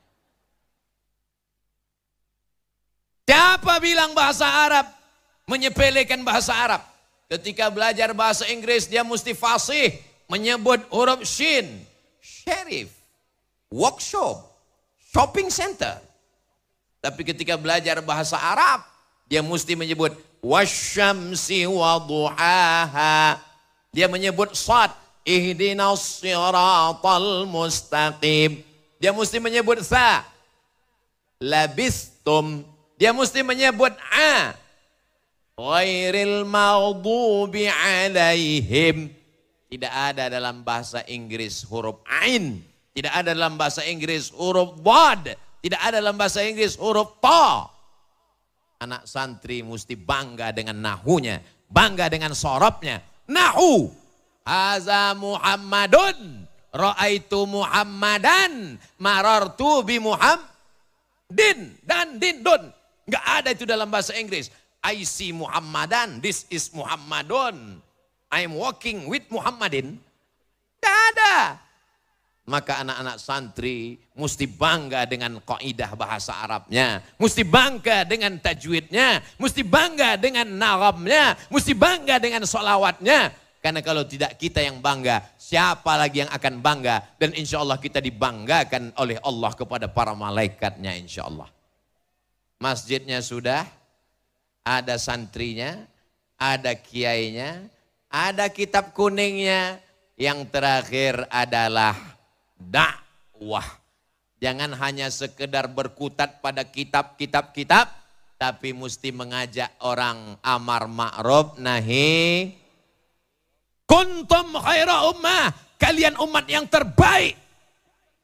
Siapa bilang bahasa Arab? Menyepelekan bahasa Arab. Ketika belajar bahasa Inggris dia mesti fasih. Menyebut huruf shin. Sheriff. Workshop. Shopping center. Tapi ketika belajar bahasa Arab, dia mesti menyebut wasyamsi waduhaha. Dia menyebut sad, ihdinas siratal mustaqim. Dia mesti menyebut sa, labistum. Dia mesti menyebut a, ghairil maghdubi alaihim. Tidak ada dalam bahasa Inggris huruf ain. Tidak ada dalam bahasa Inggris huruf wad. Tidak ada dalam bahasa Inggris huruf ta. Anak santri mesti bangga dengan nahunya. Bangga dengan sorobnya. Nahu. Haza Muhammadun. Ra'aitu Muhammadan. Marartu bi Muhammadin. Dan din dun. Enggak ada itu dalam bahasa Inggris. I see Muhammadan. This is Muhammadun. I'm walking with Muhammadin. Tidak ada. Maka anak-anak santri mesti bangga dengan kaidah bahasa Arabnya. Mesti bangga dengan tajwidnya. Mesti bangga dengan naramnya. Mesti bangga dengan solawatnya. Karena kalau tidak kita yang bangga, siapa lagi yang akan bangga? Dan insya Allah kita dibanggakan oleh Allah kepada para malaikatnya insya Allah. Masjidnya sudah, ada santrinya, ada kiainya, ada kitab kuningnya. Yang terakhir adalah dakwah. Jangan hanya sekedar berkutat pada kitab-kitab, tapi mesti mengajak orang amar ma'ruf nahi. Kuntum khaira ummah. Kalian umat yang terbaik.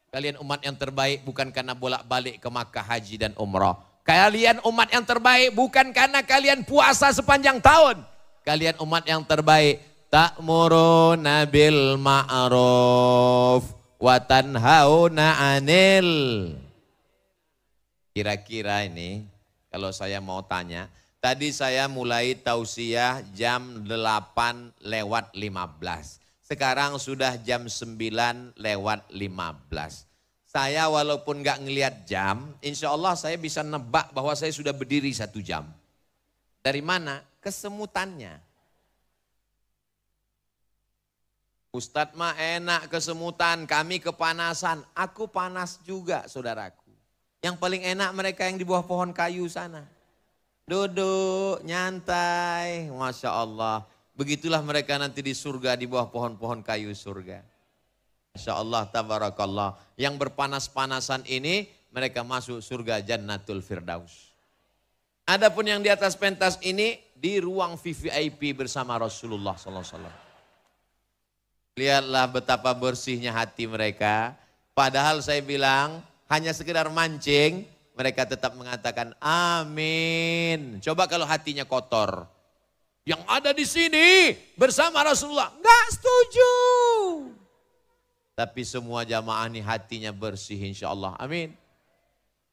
Kalian umat yang terbaik bukan karena bolak-balik ke Makkah haji dan umrah. Kalian umat yang terbaik bukan karena kalian puasa sepanjang tahun. Kalian umat yang terbaik. Ta'muruna bil ma'ruf wa tanhauna 'anil. Kira-kira ini kalau saya mau tanya, tadi saya mulai tausiah jam 8:15. Sekarang sudah jam 9:15. Saya walaupun nggak ngelihat jam, insya Allah saya bisa nebak bahwa saya sudah berdiri 1 jam. Dari mana? Kesemutannya. Ustadz mah enak kesemutan, kami kepanasan. Aku panas juga saudaraku. Yang paling enak mereka yang di bawah pohon kayu sana. Duduk, nyantai, Masya Allah. Begitulah mereka nanti di surga di bawah pohon-pohon kayu surga. Masya Allah, tabarakallah. Yang berpanas-panasan ini mereka masuk surga Jannatul Firdaus. Adapun yang di atas pentas ini di ruang VVIP bersama Rasulullah SAW. Lihatlah betapa bersihnya hati mereka. Padahal saya bilang hanya sekedar mancing, mereka tetap mengatakan amin. Coba kalau hatinya kotor. Yang ada di sini bersama Rasulullah enggak setuju. Tapi semua jamaah ini hatinya bersih insya Allah. Amin.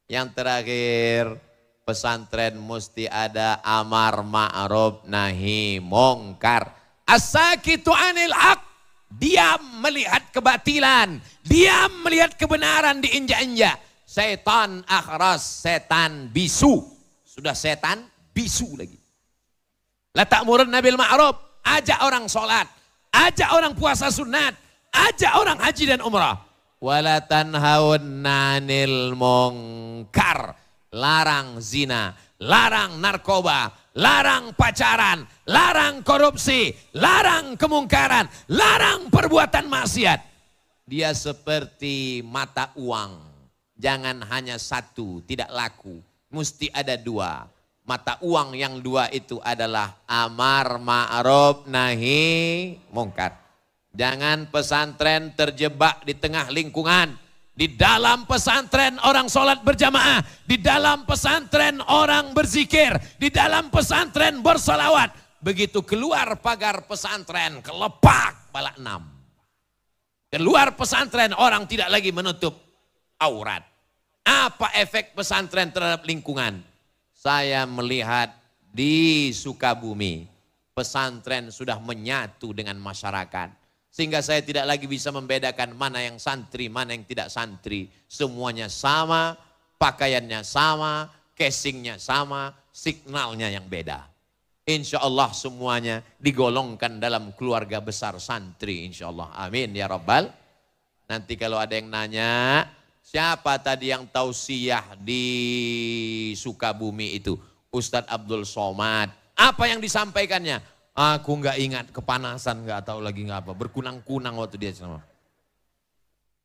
Yang terakhir, pesantren mesti ada amar ma'ruf nahi mungkar. As-sakitu 'anil haq. Diam melihat kebatilan, diam melihat kebenaran diinjak-injak. Setan akhras, setan bisu. Sudah setan, bisu lagi. La ta'murunna bil ma'ruf, ajak orang sholat, ajak orang puasa sunat, ajak orang haji dan umrah. Wala tanhaunna 'anil munkar, larang zina, larang narkoba, larang pacaran, larang korupsi, larang kemungkaran, larang perbuatan maksiat. Dia seperti mata uang. Jangan hanya satu, tidak laku. Mesti ada 2. Mata uang yang 2 itu adalah amar ma'ruf nahi mungkar. Jangan pesantren terjebak di tengah lingkungan. Di dalam pesantren orang sholat berjamaah. Di dalam pesantren orang berzikir. Di dalam pesantren bersolawat. Begitu keluar pagar pesantren, kelepak balak 6. Keluar pesantren orang tidak lagi menutup aurat. Apa efek pesantren terhadap lingkungan? Saya melihat di Sukabumi. Pesantren sudah menyatu dengan masyarakat. Sehingga saya tidak lagi bisa membedakan mana yang santri, mana yang tidak santri. Semuanya sama, pakaiannya sama, casingnya sama, signalnya yang beda. Insya Allah semuanya digolongkan dalam keluarga besar santri insya Allah. Amin ya Rabbal. Nanti kalau ada yang nanya, siapa tadi yang tausiah di Sukabumi itu? Ustadz Abdul Somad. Apa yang disampaikannya? Aku nggak ingat, kepanasan, nggak tahu lagi nggak apa. Berkunang-kunang waktu dia ceramah.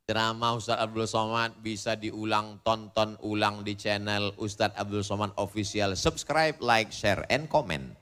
Ceramah Ustadz Abdul Somad bisa diulang, tonton ulang di channel Ustadz Abdul Somad Official. Subscribe, like, share, and comment.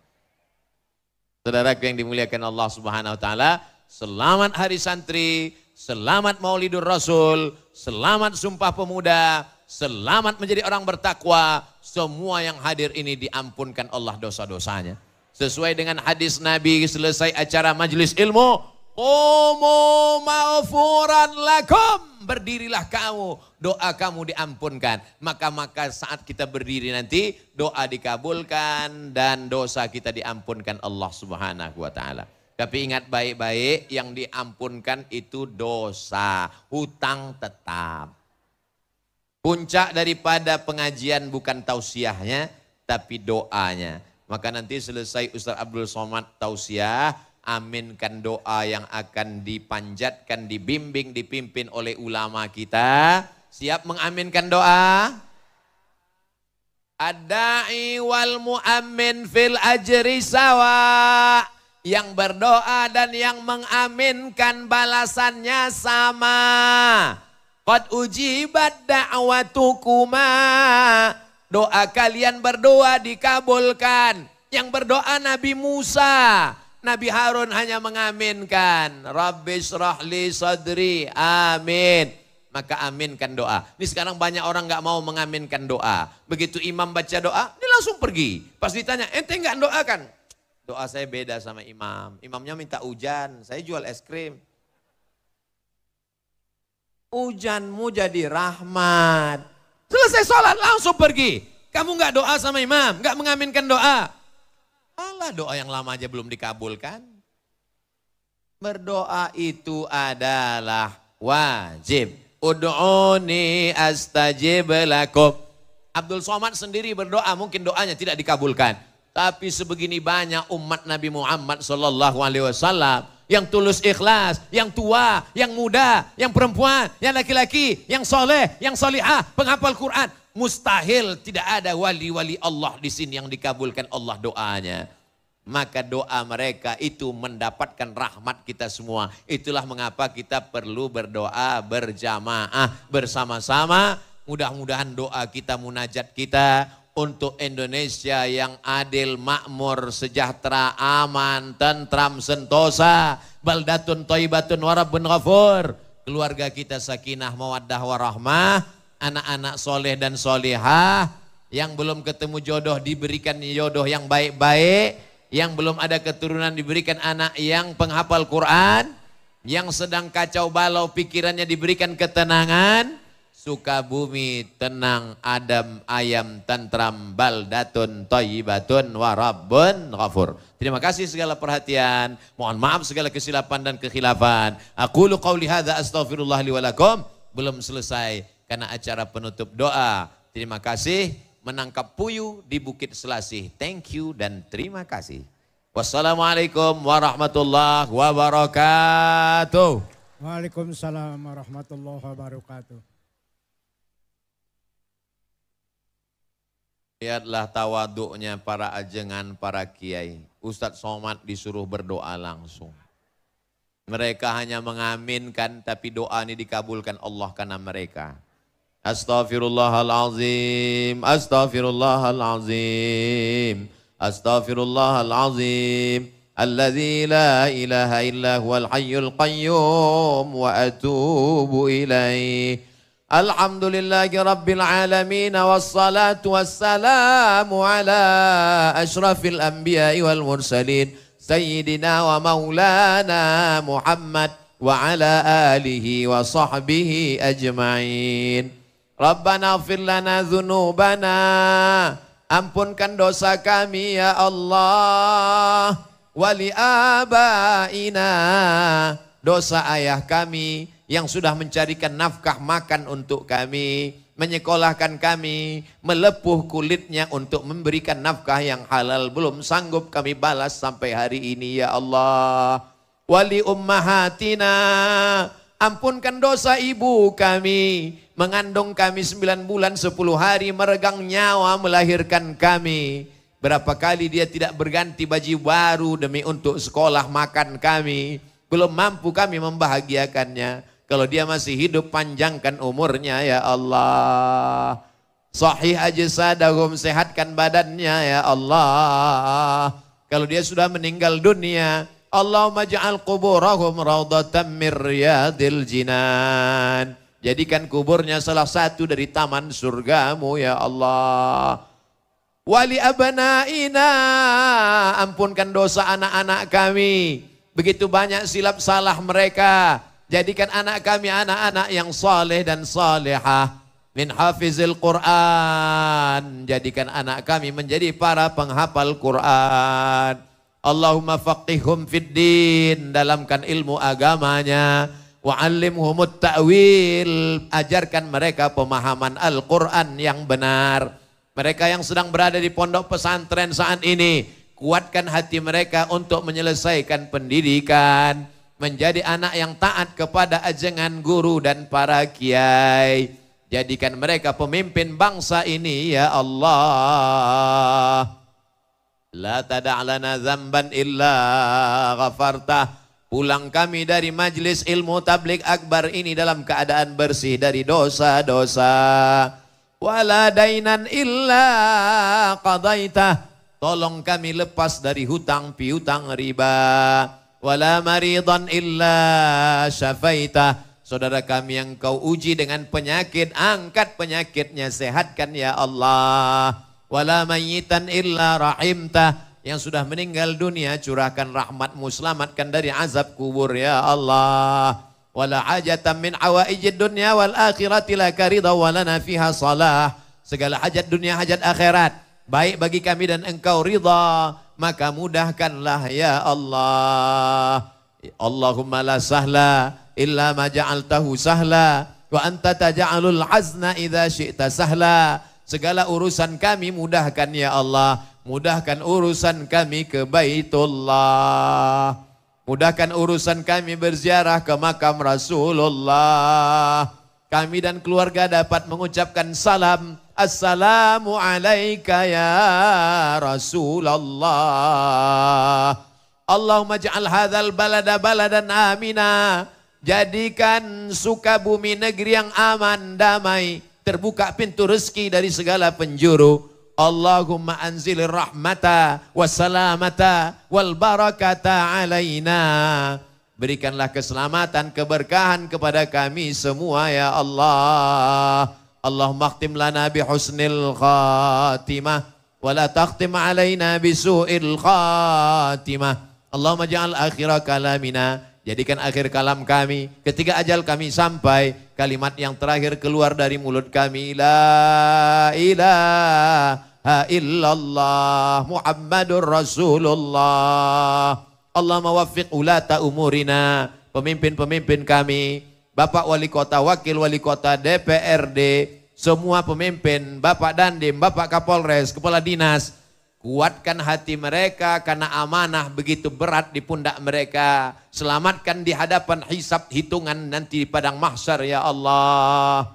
Saudaraku yang dimuliakan Allah Subhanahu Wa Taala, selamat Hari Santri, selamat Maulidur Rasul, selamat Sumpah Pemuda, selamat menjadi orang bertakwa. Semua yang hadir ini diampunkan Allah dosa-dosanya. Sesuai dengan hadis Nabi selesai acara majelis ilmu, qumu maghfuran lakum. Berdirilah kamu, doa kamu diampunkan. Maka saat kita berdiri nanti, doa dikabulkan dan dosa kita diampunkan Allah Subhanahu wa Ta'ala. Tapi ingat baik-baik, yang diampunkan itu dosa, hutang tetap. Puncak daripada pengajian bukan tausiahnya, tapi doanya. Maka nanti selesai Ustaz Abdul Somad tausiah, aminkan doa yang akan dipanjatkan, dibimbing, dipimpin oleh ulama kita. Siap mengaminkan doa? Ad-da'i wal mu'ammin fil ajri sawa. Yang berdoa dan yang mengaminkan balasannya sama. Qad ujibat da'watukuma. Doa kalian berdoa dikabulkan. Yang berdoa Nabi Musa, Nabi Harun hanya mengaminkan. Rabbi shrahli sadri, amin. Maka aminkan doa. Ini sekarang banyak orang gak mau mengaminkan doa. Begitu imam baca doa, dia langsung pergi. Pas ditanya, ente gak doakan? Doa saya beda sama imam. Imamnya minta hujan, saya jual es krim. Hujanmu jadi rahmat. Selesai sholat langsung pergi. Kamu gak doa sama imam, gak mengaminkan doa. Alah, doa yang lama aja belum dikabulkan. Berdoa itu adalah wajib. Ud'uni astajib lakum. Abdul Somad sendiri berdoa, mungkin doanya tidak dikabulkan. Tapi sebegini banyak umat Nabi Muhammad SAW yang tulus ikhlas, yang tua, yang muda, yang perempuan, yang laki-laki, yang soleh, yang solihah, penghafal Quran. Mustahil tidak ada wali-wali Allah di sini yang dikabulkan Allah doanya. Maka doa mereka itu mendapatkan rahmat kita semua. Itulah mengapa kita perlu berdoa berjamaah bersama-sama. Mudah-mudahan doa kita, munajat kita untuk Indonesia yang adil, makmur, sejahtera, aman, tentram, sentosa, baldatun thayyibatun wa rabbun ghafur. Keluarga kita sakinah, mawaddah, warahmah, anak-anak soleh dan solihah, yang belum ketemu jodoh diberikan jodoh yang baik-baik, yang belum ada keturunan diberikan anak yang penghafal Quran, yang sedang kacau balau pikirannya diberikan ketenangan. Sukabumi tenang, adem, ayam, tentram, baldatun, thayyibatun, wa rabbun ghafur. Terima kasih segala perhatian. Mohon maaf segala kesilapan dan kekhilafan. Aqulu qawli hadza astaghfirullah li wa lakum. Belum selesai karena acara penutup doa. Terima kasih. Menangkap puyuh di Bukit Selasih. Thank you dan terima kasih. Wassalamualaikum warahmatullahi wabarakatuh. Waalaikumsalam warahmatullahi wabarakatuh. Lihatlah tawaduknya para ajengan, para kiai. Ustadz Somad disuruh berdoa langsung. Mereka hanya mengaminkan, tapi doa ini dikabulkan Allah karena mereka. Astaghfirullahalazim, astaghfirullahalazim, astaghfirullahalazim. Alladzi la ilaha illa huwal hayyul qayyum wa atubu ilaih. Alhamdulillahi Rabbil Alamin wassalatu wassalamu ala ashrafil anbiya'i wal mursalin Sayyidina wa maulana Muhammad wa ala alihi wa sahbihi ajma'in. Rabbana ighfir lana dhunubana, ampunkan dosa kami ya Allah. Wali abaina, dosa ayah kami yang sudah mencarikan nafkah makan untuk kami, menyekolahkan kami, melepuh kulitnya untuk memberikan nafkah yang halal, belum sanggup kami balas sampai hari ini ya Allah. Wali ummahatina, ampunkan dosa ibu kami, mengandung kami 9 bulan 10 hari, meregang nyawa melahirkan kami. Berapa kali dia tidak berganti baju baru demi untuk sekolah makan kami, belum mampu kami membahagiakannya. Kalau dia masih hidup, panjangkan umurnya ya Allah. Sahih ajsadahum, sehatkan badannya ya Allah. Kalau dia sudah meninggal dunia, Allahumma ja'al kuburahum raudatan min riyadil jinan. Jadikan kuburnya salah satu dari taman surgamu ya Allah. Wali abnaina, ampunkan dosa anak-anak kami. Begitu banyak silap salah mereka. Jadikan anak kami anak-anak yang saleh dan salihah. Min hafizil Quran. Jadikan anak kami menjadi para penghafal Quran. Allahumma faqihhum fid din. Dalamkan ilmu agamanya. Wa'allimhumut ta'wil. Ajarkan mereka pemahaman Al-Quran yang benar. Mereka yang sedang berada di pondok pesantren saat ini, kuatkan hati mereka untuk menyelesaikan pendidikan. Menjadi anak yang taat kepada ajengan guru dan para kiai. Jadikan mereka pemimpin bangsa ini ya Allah. La tada'lana zamban illa ghafartah. Pulang kami dari majlis ilmu tabligh akbar ini dalam keadaan bersih dari dosa-dosa. Wala dainan illa qadaitah. Tolong kami lepas dari hutang piutang riba. Wala maridan illa syafaitah. Saudara kami yang kau uji dengan penyakit, angkat penyakitnya, sehatkan ya Allah. Wala mayyitan illa rahimtah. Yang sudah meninggal dunia, curahkan rahmatmu, selamatkan dari azab kubur ya Allah. Wala hajatan min awaijid dunya wal akhirati laka ridha walana fiha salah. Segala hajat dunia, hajat akhirat, baik bagi kami dan engkau ridha, maka mudahkanlah ya Allah. Allahumma la sahla illa ma ja'altahu sahla wa anta taj'alul hazna idza syi'ta sahla. Segala urusan kami mudahkan ya Allah. Mudahkan urusan kami ke Baitullah. Mudahkan urusan kami berziarah ke makam Rasulullah. Kami dan keluarga dapat mengucapkan salam. Assalamu alaika ya Rasulullah. Allahumma ja'al hadzal balada baladan amina. Jadikan Sukabumi negeri yang aman, damai. Terbuka pintu rezeki dari segala penjuru. Allahumma anzilir rahmata wassalamata wal barakata alaina. Berikanlah keselamatan, keberkahan kepada kami semua ya Allah. Allahumma akhtim lana bihusnil khatimah wa la takhtim alaina bisu'il khatimah. Allahumma ja'al akhira kalamina. Jadikan akhir kalam kami, ketika ajal kami sampai, kalimat yang terakhir keluar dari mulut kami, la ilaha illallah Muhammadur Rasulullah. Allahumma waffiq ulata umurina, pemimpin-pemimpin kami, Bapak Wali Kota, Wakil Wali Kota, DPRD, semua pemimpin, Bapak Dandim, Bapak Kapolres, Kepala Dinas. Kuatkan hati mereka karena amanah begitu berat di pundak mereka. Selamatkan di hadapan hisab hitungan nanti di padang mahsyar ya Allah.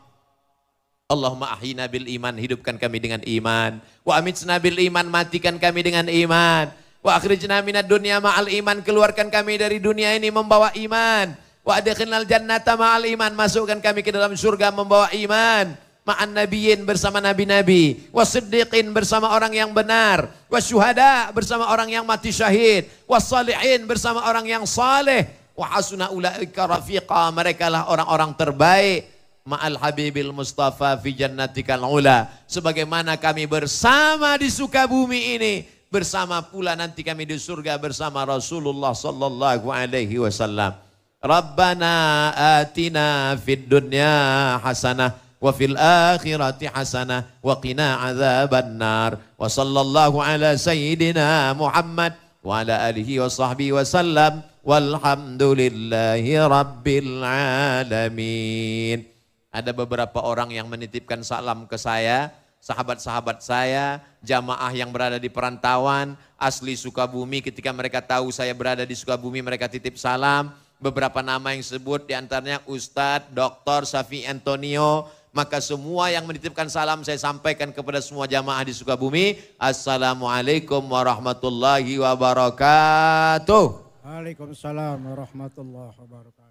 Allahumma ahyina bil iman, hidupkan kami dengan iman. Wa amitsna bil iman, matikan kami dengan iman. Wa akhrijna minad dunya ma'al iman, keluarkan kami dari dunia ini membawa iman. Wa adkhilnal jannata ma'al iman, masukkan kami ke dalam surga membawa iman. Ma'an nabiyyin, bersama nabi-nabi, wasiddiqin, bersama orang yang benar, wasyuhada, bersama orang yang mati syahid, wassalihin, bersama orang yang saleh, wa hasuna ulaika rafiqa, merekalah orang-orang terbaik, ma'al habibil mustafa fi jannatikal ula, sebagaimana kami bersama di Sukabumi ini, bersama pula nanti kami di surga bersama Rasulullah sallallahu alaihi wasallam. Rabbana atina fid dunya hasanah wa fil akhirati hasanah wa qina adzaban nar. Wa sallallahu ala sayyidina Muhammad wa ala alihi wa sahbihi wa sallam walhamdulillahi rabbil alamin. Ada beberapa orang yang menitipkan salam ke saya, sahabat-sahabat saya, jamaah yang berada di perantauan, asli Sukabumi. Ketika mereka tahu saya berada di Sukabumi, mereka titip salam. Beberapa nama yang disebut diantaranya Ustadz Dr. Safi Antonio. Maka semua yang menitipkan salam saya sampaikan kepada semua jamaah di Sukabumi. Assalamualaikum warahmatullahi wabarakatuh. Waalaikumsalam warahmatullahi wabarakatuh.